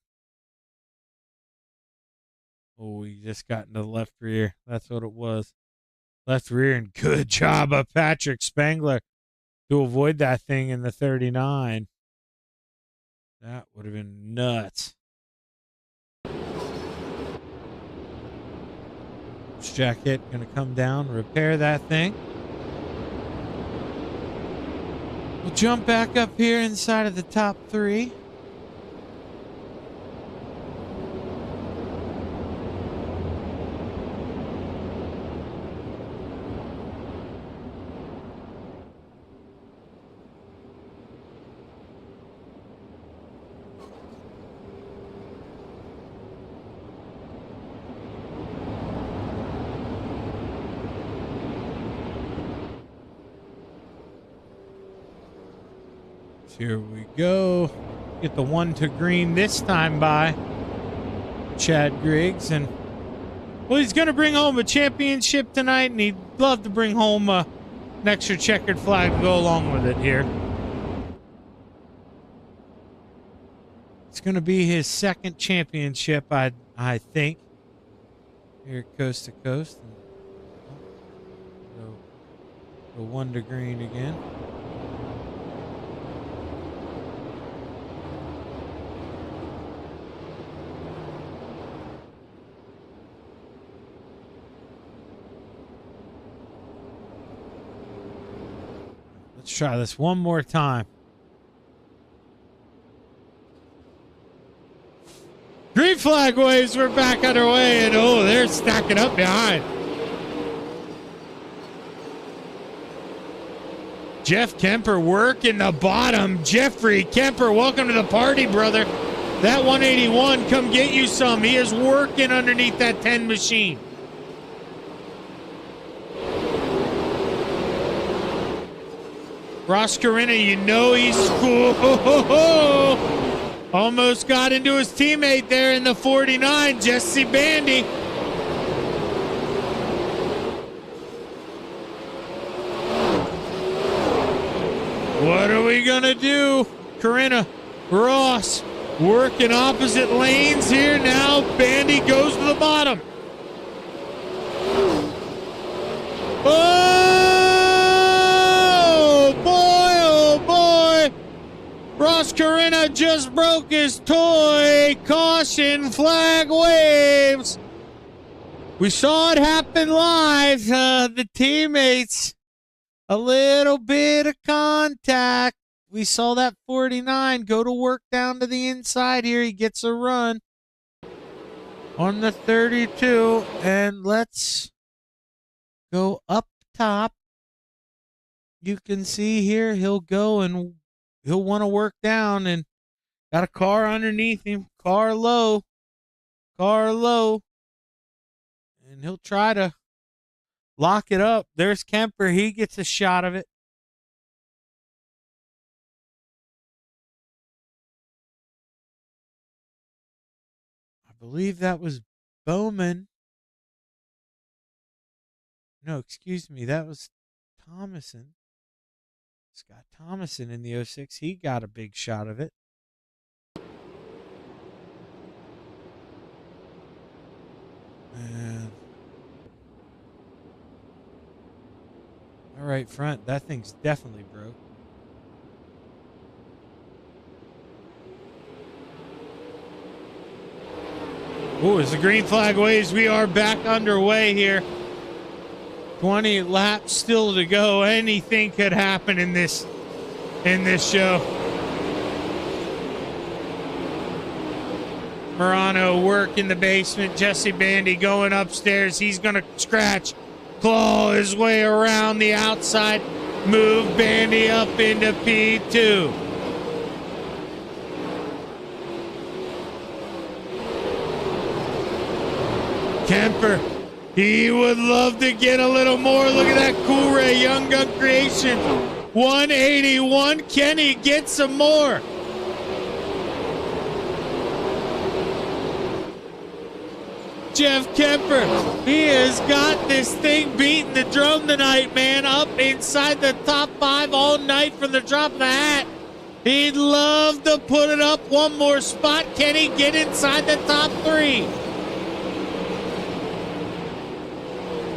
Oh, we just got into the left rear. That's what it was. Left rear, and good job of Patrick Spangler to avoid that thing in the 39. That would have been nuts. Jack Hit gonna come down, repair that thing. We'll jump back up here inside of the top 3. Here we go. Get the 1 to green this time by Chad Griggs. And, well, he's going to bring home a championship tonight, and he'd love to bring home an extra checkered flag to go along with it here. It's going to be his second championship, I think, here at Coast to Coast. Go 1 to green again. Let's try this one more time. Green flag waves, we're back underway, and oh, they're stacking up behind. Jeff Kemper working the bottom. Jeffrey Kemper, welcome to the party, brother. That 181, come get you some. He is working underneath that 10 machine. Ross Carina, you know he's cool. Almost got into his teammate there in the 49, Jesse Bandy. What are we going to do? Carina, Ross, working opposite lanes here now. Bandy goes to the bottom. Oh boy. Ross Carina just broke his toy. Caution, flag waves. We saw it happen live. The teammates A little bit of contact. We saw that 49 go to work down to the inside here. He gets a run on the 32. And let's go up top. You can see here he'll go and he'll want to work down and got a car underneath him. Car low. Car low. And he'll try to lock it up. There's Kemper. He gets a shot of it. I believe that was Bowman. No, excuse me. That was Thomason. Scott Thomason in the 06. He got a big shot of it. And all right, front. That thing's definitely broke. Oh, as the green flag waves, we are back underway here. 20 laps still to go. Anything could happen in this show. Morano work in the basement. Jesse Bandy going upstairs. He's going to scratch, claw his way around the outside, move Bandy up into P2. Kemper, he would love to get a little more. Look at that Cool Ray Young Gun Creation. 181. Can he get some more? Jeff Kemper, he has got this thing beating the drum tonight, man. Up inside the top 5 all night from the drop of the hat. He'd love to put it up one more spot. Can he get inside the top 3?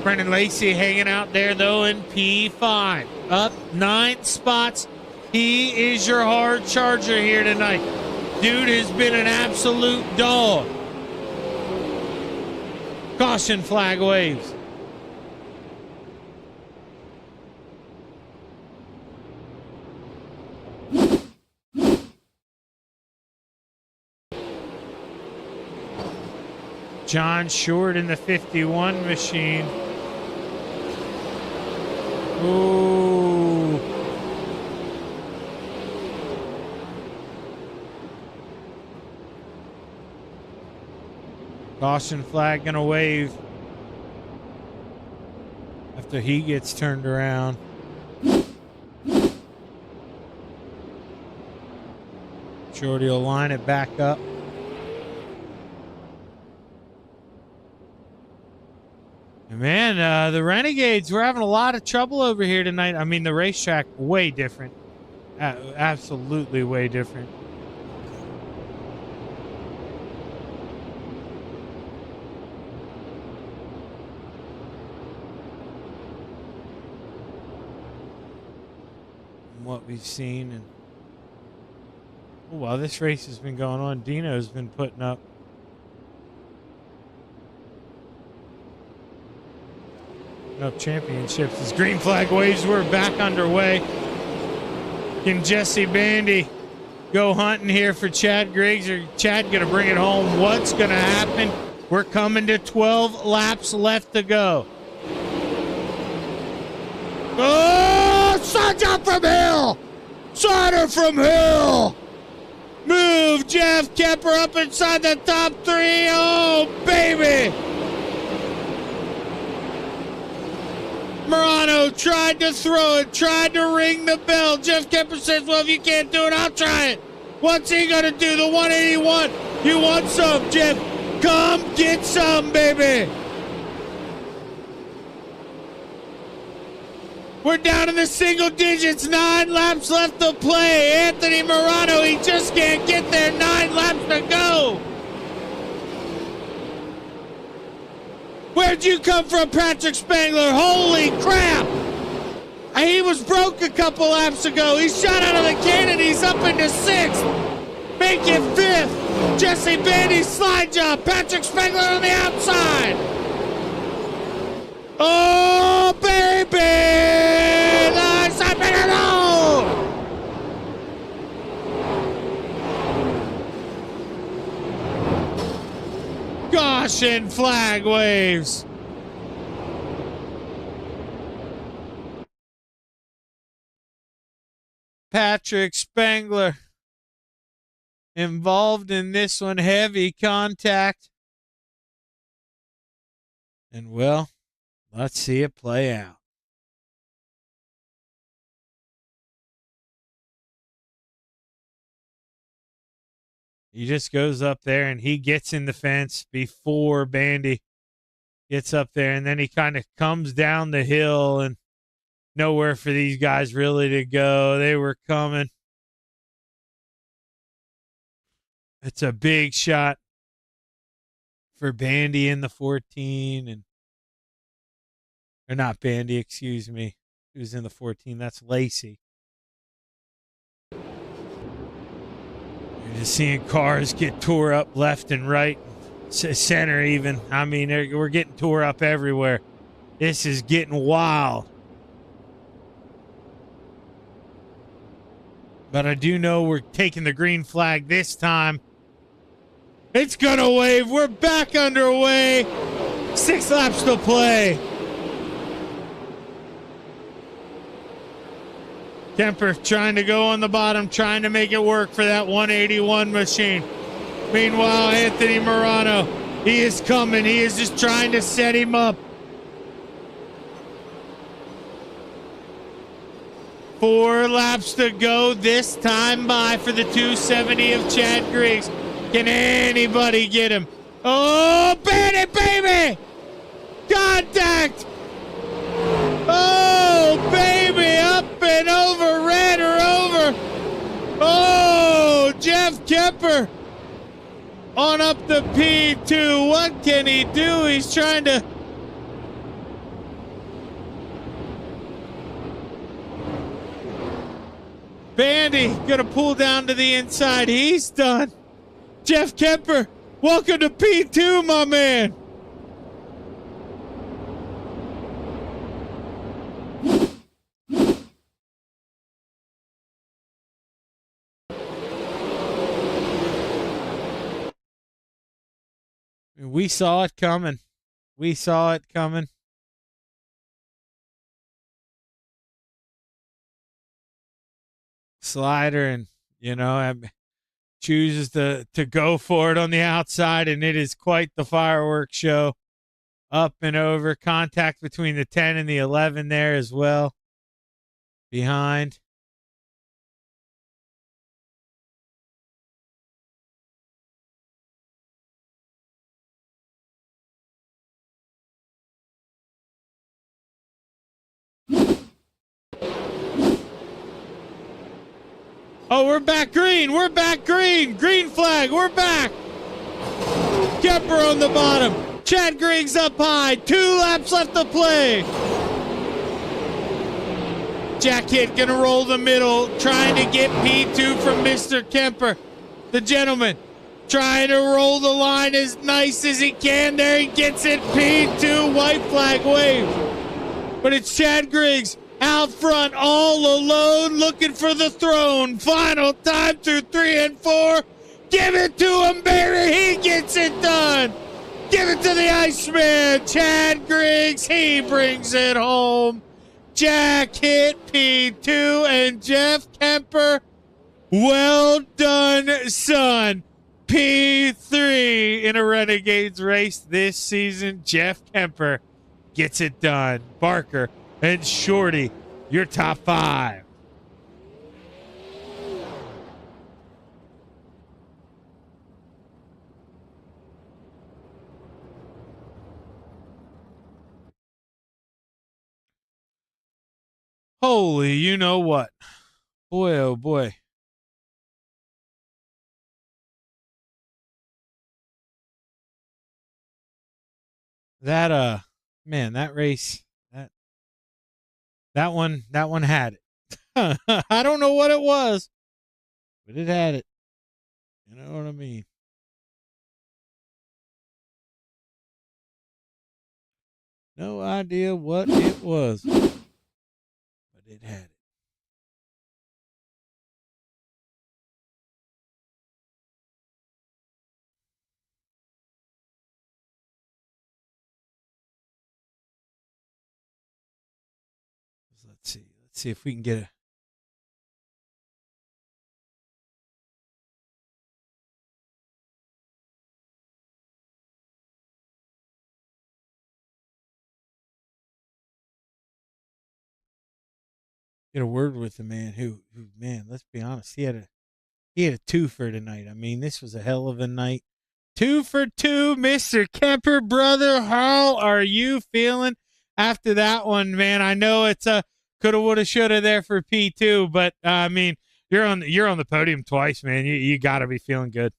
Brendan Lacey hanging out there, though, in P5. Up 9 spots. He is your hard charger here tonight. Dude has been an absolute dog. Caution flag waves. John Short in the 51 machine. Ooh. Caution flag gonna wave after he gets turned around. Shorty will line it back up. And man, the Renegades, we're having a lot of trouble over here tonight. I mean, the racetrack, way different. Absolutely way different. What we've seen. And oh, while this race has been going on, Dino's been putting up championships. As green flag waves, we're back underway. Can Jesse Bandy go hunting here for Chad Griggs, or Chad gonna bring it home? What's gonna happen? We're coming to 12 laps left to go. Oh, Sarge from Hill! Sarter from Hill! Move Jeff Kemper up inside the top 3. Oh, baby! Morano tried to throw it, tried to ring the bell. Jeff Kemper says, well, if you can't do it, I'll try it. What's he gonna do? The 181. You want some, Jeff? Come get some, baby. We're down in the single digits. 9 laps left to play. Anthony Morano, he just can't get there. 9 laps to go. Where'd you come from, Patrick Spangler? Holy crap! He was broke a couple laps ago. He shot out of the cannon. He's up into 6th. Make it 5th. Jesse Bandy slide job. Patrick Spangler on the outside. Oh, baby! Caution flag waves. Patrick Spangler involved in this one. Heavy contact. And, well, let's see it play out. He just goes up there and he gets in the fence before Bandy gets up there. And then he kind of comes down the hill, and nowhere for these guys really to go. They were coming. It's a big shot for Bandy in the 14. Or not Bandy, excuse me. Who's in the 14? That's Lacey. You're just seeing cars get tore up left and right, center even. I mean, we're getting tore up everywhere. This is getting wild. But I do know we're taking the green flag this time. It's going to wave. We're back underway. 6 laps to play. Kemper trying to go on the bottom, trying to make it work for that 181 machine. Meanwhile, Anthony Morano, he is coming. He is just trying to set him up. 4 laps to go this time by for the 270 of Chad Griggs. Can anybody get him? Oh, Bandit, baby! Contact! Oh, baby, up and over, ran her over. Oh, Jeff Kemper on up the P2. What can he do? He's trying to... Bandy gonna pull down to the inside. He's done. Jeff Kemper, welcome to P2, my man. We saw it coming. We saw it coming. Slider, and chooses to go for it on the outside, and it is quite the fireworks show. Up and over, contact between the 10 and the 11 there as well. Behind. Oh, we're back green. We're back green. Green flag. We're back. Kemper on the bottom. Chad Griggs up high. 2 laps left to play. Jack Hitt going to roll the middle, trying to get P2 from Mr. Kemper. The gentleman trying to roll the line as nice as he can. There he gets it. P2, white flag wave. But it's Chad Griggs out front, all alone, looking for the throne. Final time through 3 and 4. Give it to him, baby. He gets it done. Give it to the Iceman. Chad Griggs, he brings it home. Jack Hitt, P2, and Jeff Kemper. Well done, son. P3 in a Renegades race this season. Jeff Kemper gets it done. Barker and Shorty, your top 5. Holy, you know what? Boy, oh boy. That man, that race, that one had it. I don't know what it was, but it had it. You know what I mean? No idea what it was, but it had it. Let's see. Let's see if we can get a. Get a word with the man who man, let's be honest, he had a twofer tonight. I mean, this was a hell of a night. 2 for 2, Mr. Kemper, brother. How are you feeling after that one, man? I know it's a coulda, woulda, shoulda there for P2, but I mean, you're on the podium twice, man. You got to be feeling good.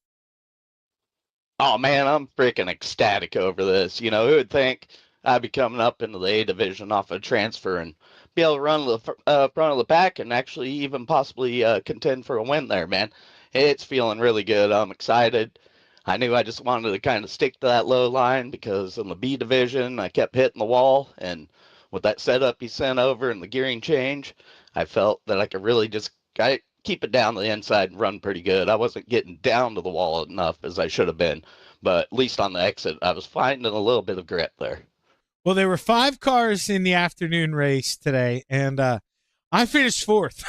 Oh man, I'm freaking ecstatic over this. You know, who would think I'd be coming up into the A division off a transfer and be able to run the front of the pack and actually even possibly contend for a win there, man. It's feeling really good. I'm excited. I knew I just wanted to kind of stick to that low line because in the B division, I kept hitting the wall. And with that setup he sent over and the gearing change, I felt that I could really just keep it down the inside and run pretty good. I wasn't getting down to the wall enough as I should have been, but at least on the exit, I was finding a little bit of grip there. Well, there were 5 cars in the afternoon race today, and I finished 4th.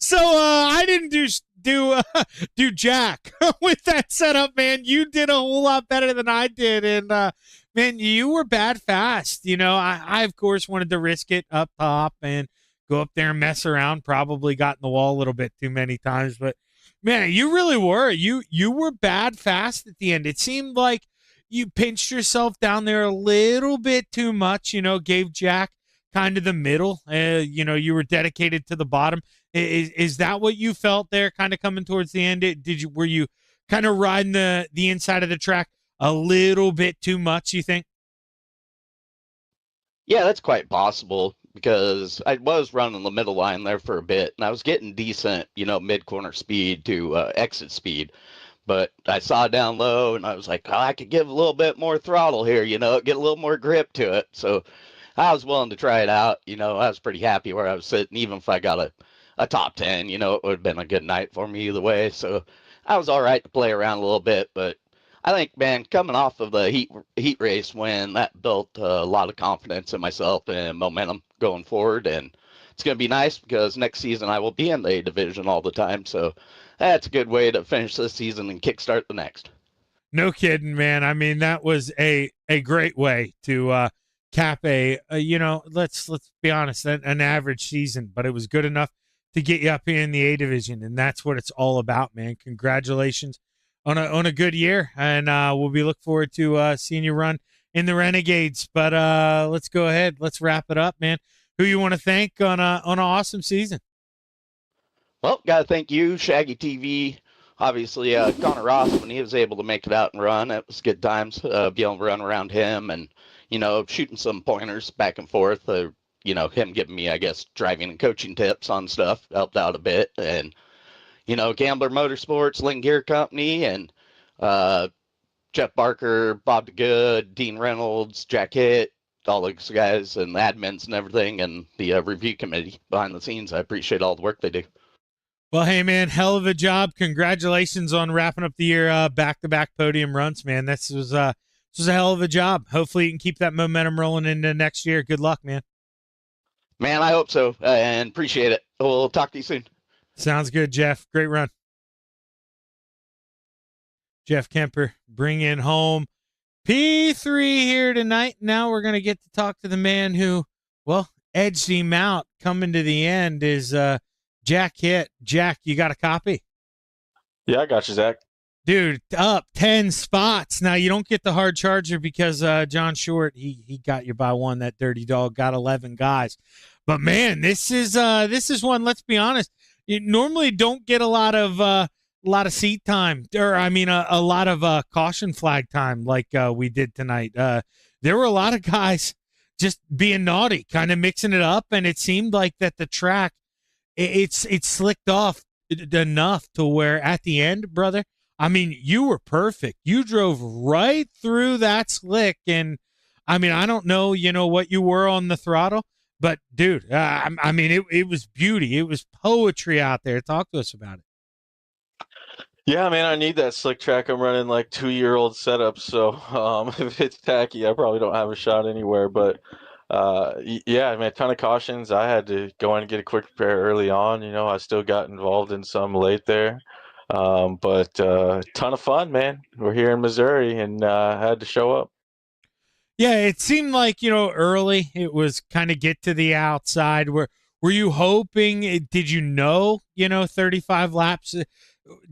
So I didn't do jack with that setup, man. You did a whole lot better than I did, and man, you were bad fast. You know, I of course wanted to risk it up top and go up there and mess around. Probably got in the wall a little bit too many times, but man, you really were. You were bad fast at the end. It seemed like you pinched yourself down there a little bit too much. You know, gave Jack kind of the middle. You know, you were dedicated to the bottom. Is that what you felt there, kind of coming towards the end? Were you kind of riding the inside of the track a little bit too much? You think? Yeah, that's quite possible because I was running the middle line there for a bit and I was getting decent, you know, mid corner speed to exit speed. But I saw down low and I was like, oh, I could give a little bit more throttle here, you know, get a little more grip to it. So I was willing to try it out. You know, I was pretty happy where I was sitting. Even if I got a top 10, you know, it would have been a good night for me either way. So I was all right to play around a little bit. But I think, man, coming off of the heat race win, that built a lot of confidence in myself and momentum going forward. And it's going to be nice because next season I will be in the A division all the time. So that's a good way to finish this season and kickstart the next. No kidding, man. I mean, that was a great way to cap you know, let's be honest, an average season, but it was good enough to get you up here in the A division, and that's what it's all about, man. Congratulations on a good year, and we'll be looking forward to seeing you run in the Renegades. But let's go ahead, let's wrap it up, man. Who you want to thank on an awesome season? Well, got to thank you, ShaggyTV. Obviously, Connor Ross, when he was able to make it out and run, it was good times, be able to run around him and, you know, shooting some pointers back and forth. You know, him giving me, I guess, driving and coaching tips on stuff helped out a bit. And, you know, Gambler Motorsports, Link Gear Company, and Jeff Barker, Bob DeGood, Dean Reynolds, Jack Hitt, all those guys and the admins and everything, and the review committee behind the scenes. I appreciate all the work they do. Well, hey, man, hell of a job. Congratulations on wrapping up the year back-to-back podium runs, man. This was a hell of a job. Hopefully you can keep that momentum rolling into next year. Good luck, man. Man, I hope so, and appreciate it. We'll talk to you soon. Sounds good, Jeff. Great run. Jeff Kemper bringing home P3 here tonight. Now we're going to get to talk to the man who, well, edged him out coming to the end is Jack Hitt. Jack, you got a copy? Yeah, I got you, Zach. Dude, up 10 spots. Now, you don't get the hard charger because John Short, he got you by one. That dirty dog got 11 guys. But, man, this is one, let's be honest, you normally don't get a lot of seat time, or I mean a lot of caution flag time like we did tonight. There were a lot of guys just being naughty, kind of mixing it up, and it seemed like that the track, it's slicked off enough to where at the end, brother, I mean, you were perfect. You drove right through that slick, and I mean, I don't know, you know, what you were on the throttle, but dude, I mean, it was beauty. It was poetry out there. Talk to us about it. Yeah, man, I need that slick track. I'm running like 2-year-old setup, so if it's tacky, I probably don't have a shot anywhere. But Yeah, I mean, a ton of cautions. I had to go in and get a quick repair early on. I still got involved in some late there. But ton of fun, man. We're here in Missouri and had to show up. Yeah, it seemed like, early it was kind of get to the outside. Were you hoping, did you know, 35 laps?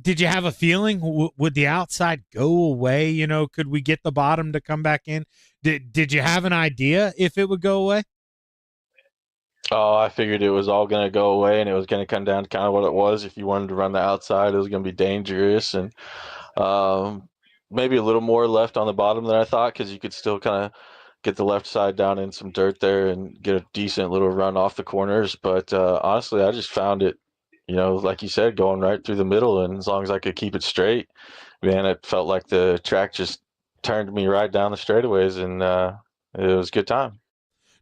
Did you have a feeling would the outside go away? Could we get the bottom to come back in? Did you have an idea if it would go away? Oh, I figured it was all going to go away and it was going to come down to kind of what it was. If you wanted to run the outside, it was going to be dangerous and maybe a little more left on the bottom than I thought because you could still kind of get the left side down in some dirt there and get a decent little run off the corners. But honestly, I just found it, like you said, going right through the middle. And as long as I could keep it straight, man, it felt like the track just turned me right down the straightaways and it was a good time.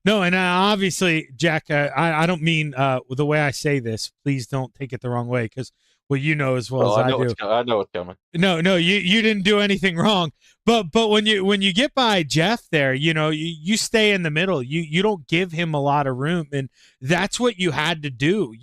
No, and obviously, Jack, I don't mean the way I say this. Please don't take it the wrong way, because well, you know as well as I do. I know what's coming. No, you didn't do anything wrong. But when you get by Jeff there, you stay in the middle. You don't give him a lot of room, and that's what you had to do.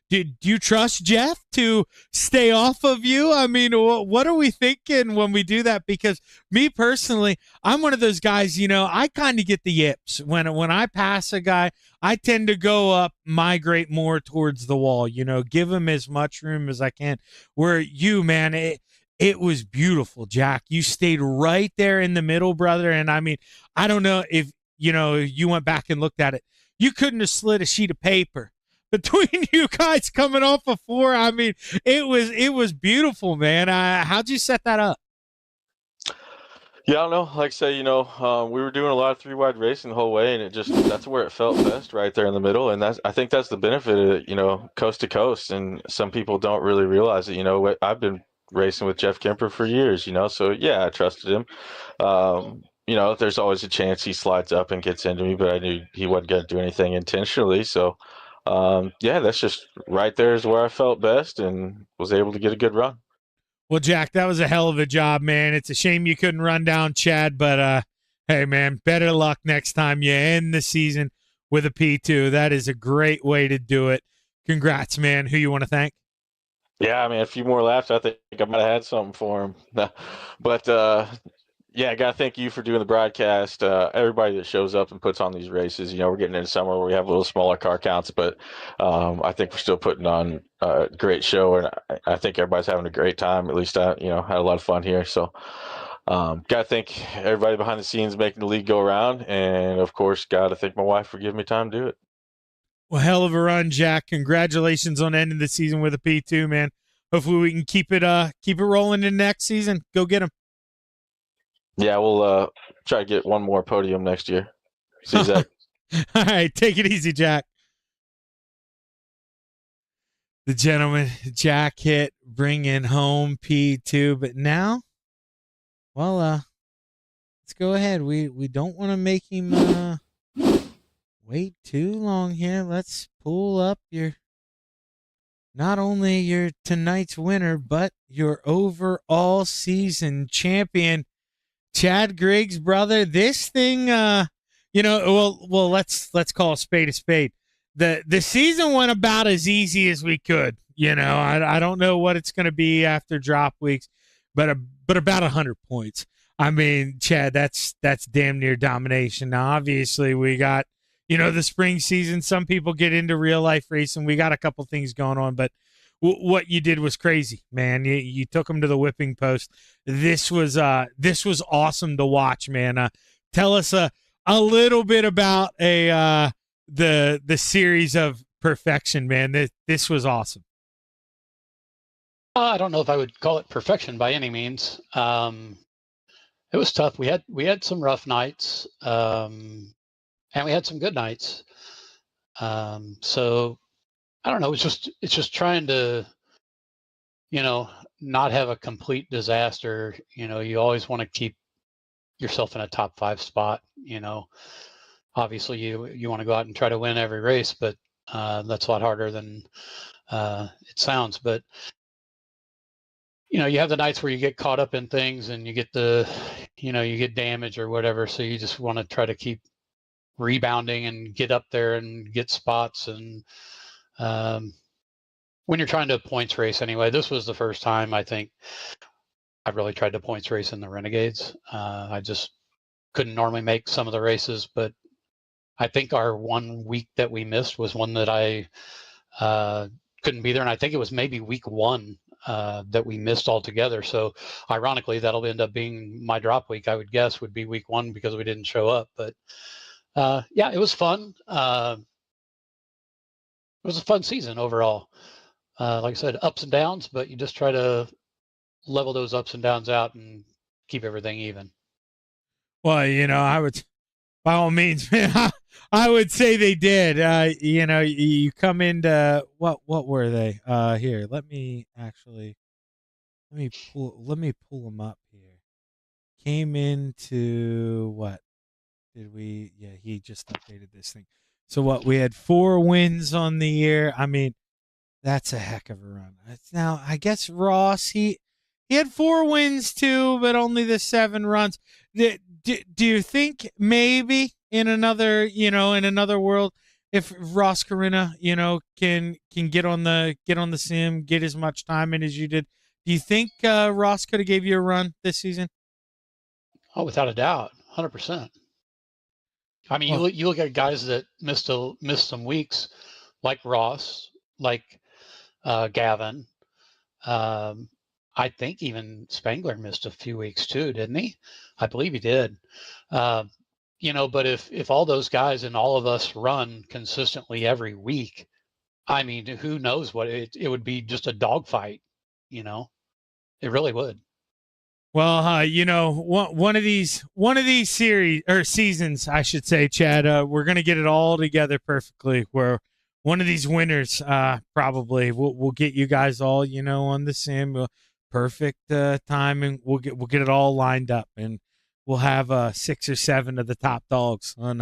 Did you trust Jeff to stay off of you? I mean, what are we thinking when we do that? Because me personally, I'm one of those guys, I kind of get the yips. When I pass a guy, I tend to go up, migrate more towards the wall, give him as much room as I can. Where you, man, it was beautiful, Jack. You stayed right there in the middle, brother. And I mean, I don't know if, you went back and looked at it. You couldn't have slid a sheet of paper between you guys coming off of 4. I mean, it was beautiful, man. How'd you set that up? Yeah, I don't know. Like I say, we were doing a lot of 3-wide racing the whole way, and that's where it felt best, right there in the middle. And I think that's the benefit of it, coast to coast. And some people don't really realize it. I've been racing with Jeff Kemper for years, so yeah, I trusted him. There's always a chance he slides up and gets into me, but I knew he wasn't going to do anything intentionally. So, yeah, that's just right there is where I felt best and was able to get a good run. Well, Jack, that was a hell of a job, man. It's a shame you couldn't run down Chad, but hey, man, better luck next time you end the season with a P2. That is a great way to do it. Congrats, man. Who you want to thank? Yeah, I mean, a few more laps, I think I might have had something for him. But yeah, I got to thank you for doing the broadcast. Everybody that shows up and puts on these races, we're getting into summer where we have a little smaller car counts, but I think we're still putting on a great show, and I think everybody's having a great time. At least I, had a lot of fun here. So got to thank everybody behind the scenes making the league go around, and of course, got to thank my wife for giving me time to do it. Well, hell of a run, Jack. Congratulations on ending the season with a P2, man. Hopefully we can keep it rolling in next season. Go get them. Yeah, we'll try to get one more podium next year. See you, Zach. All right, take it easy, Jack. The gentleman, Jack hit, bringing home P2. But now, well, let's go ahead. We don't want to make him wait too long here. Let's pull up not only your tonight's winner, but your overall season champion, Chad Griggs, brother. This thing, well, let's call a spade a spade. The season went about as easy as we could. I don't know what it's going to be after drop weeks, but about 100 points. I mean, Chad, that's damn near domination. Now, obviously, we got the spring season. Some people get into real life racing. We got a couple things going on, but what you did was crazy, man. You took them to the whipping post. This was awesome to watch, man. Tell us a little bit about the series of perfection, man. This was awesome. I don't know if I would call it perfection by any means. It was tough. We had some rough nights, and we had some good nights. So I don't know. It's just trying to, not have a complete disaster. You always want to keep yourself in a top 5 spot. Obviously you want to go out and try to win every race, but that's a lot harder than it sounds. But you have the nights where you get caught up in things and you get you get damage or whatever. So you just want to try to keep rebounding and get up there and get spots. And when you're trying to points race anyway, this was the first time I think I've really tried to points race in the Renegades. I just couldn't normally make some of the races, but I think our 1 week that we missed was one that I couldn't be there. And I think it was maybe week 1 that we missed altogether. So ironically, that'll end up being my drop week, I would guess, would be week 1 because we didn't show up. But yeah, it was fun. It was a fun season overall. Like I said, ups and downs, but you just try to level those ups and downs out and keep everything even. Well, I would, by all means, man, I would say they did. You come into what were they? Here, let me pull them up here. Came into what did we? Yeah, he just updated this thing. So what? We had 4 wins on the year. I mean, that's a heck of a run. Now, I guess Ross, he had 4 wins too, but only the 7 runs. Do you think maybe in another world, if Ross Carina, can get on the sim, get as much time in as you did, do you think Ross could have gave you a run this season? Oh, without a doubt, 100%. I mean, you look at guys that missed some weeks, like Ross, like Gavin. I think even Spangler missed a few weeks too, didn't he? I believe he did. But if all those guys and all of us run consistently every week, I mean, who knows what it would be, just a dogfight. It really would. Well, one of these series or seasons, I should say, Chad, we're gonna get it all together perfectly. Where one of these winners, probably we'll get you guys all, on the sim, perfect timing. We'll get it all lined up, and we'll have 6 or 7 of the top dogs on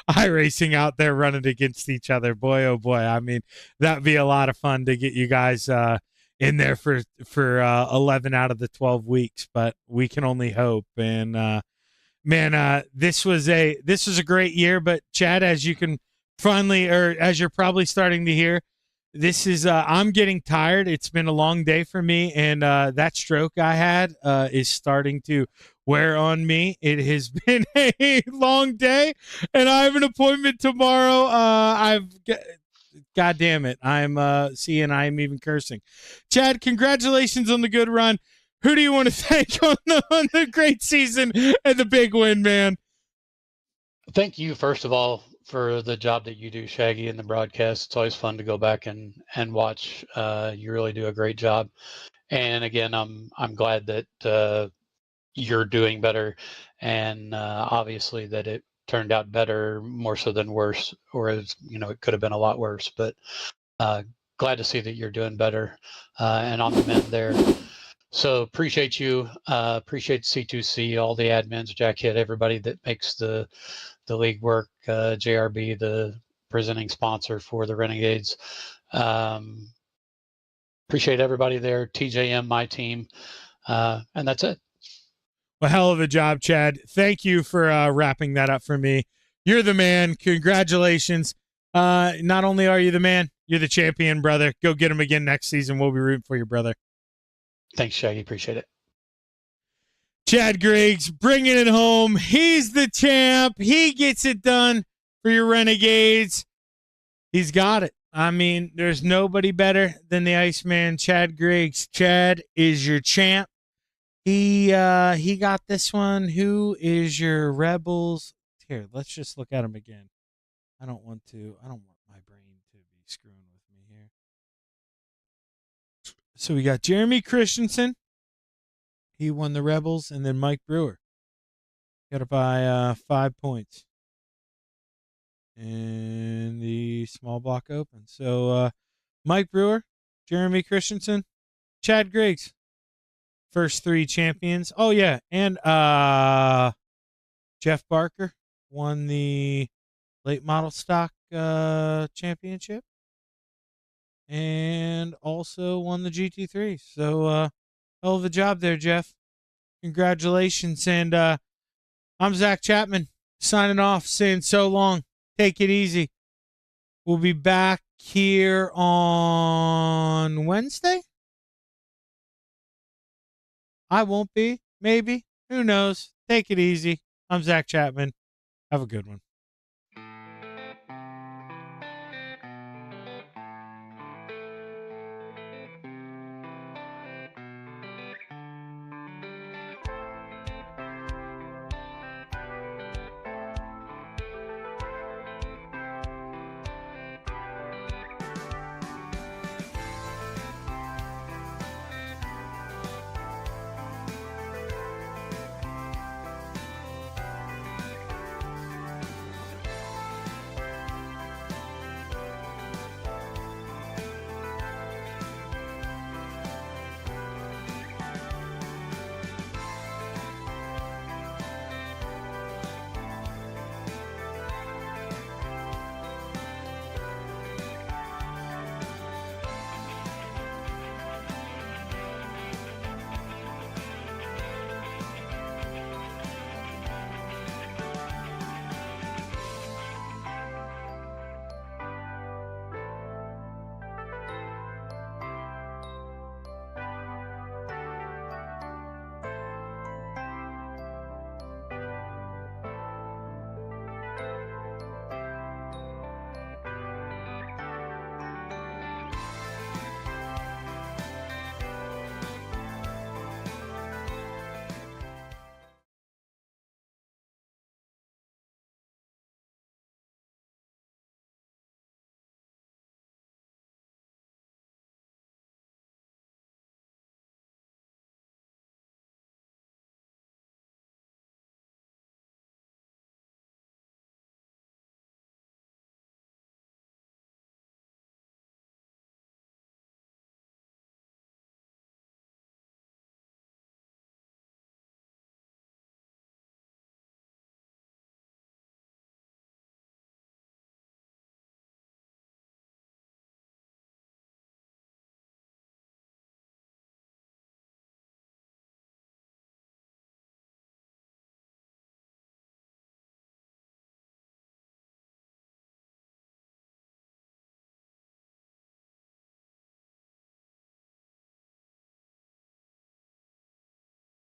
iRacing out there running against each other. Boy, oh boy! I mean, that'd be a lot of fun to get you guys in there for 11 out of the 12 weeks, but we can only hope. And man, this was a great year. But Chad, as you can finally, or as you're probably starting to hear, this is I'm getting tired. It's been a long day for me, and that stroke I had is starting to wear on me. It has been a long day, and I have an appointment tomorrow. God damn it. I'm seeing I'm even cursing. Chad, congratulations on the good run. Who do you want to thank on the great season and the big win, man? Thank you, first of all, for the job that you do, Shaggy, in the broadcast. It's always fun to go back and watch. You really do a great job. And again, I'm glad that you're doing better, and obviously that it turned out better, more so than worse, or as it could have been a lot worse. But glad to see that you're doing better and on the mend there. So appreciate you. Appreciate C2C, all the admins, Jack Hit, everybody that makes the league work. JRB, the presenting sponsor for the Renegades. Appreciate everybody there. TJM, my team, and that's it. Well, hell of a job, Chad. Thank you for wrapping that up for me. You're the man. Congratulations. Not only are you the man, you're the champion, brother. Go get him again next season. We'll be rooting for you, brother. Thanks, Shaggy. Appreciate it. Chad Griggs bringing it home. He's the champ. He gets it done for your Renegades. He's got it. I mean, there's nobody better than the Iceman, Chad Griggs. Chad is your champ. He got this one. Who is your Rebels? Here, let's just look at him again. I don't want my brain to be screwing with me here. So we got Jeremy Christensen. He won the Rebels, and then Mike Brewer. Got it by 5 points. And the small block open. So Mike Brewer, Jeremy Christensen, Chad Griggs. First 3 champions. Oh, yeah. And Jeff Barker won the late model stock championship. And also won the GT3. So, hell of a job there, Jeff. Congratulations. And I'm Zach Chapman. Signing off, saying so long. Take it easy. We'll be back here on Wednesday. I won't be. Maybe. Who knows? Take it easy. I'm Zach Chapman. Have a good one.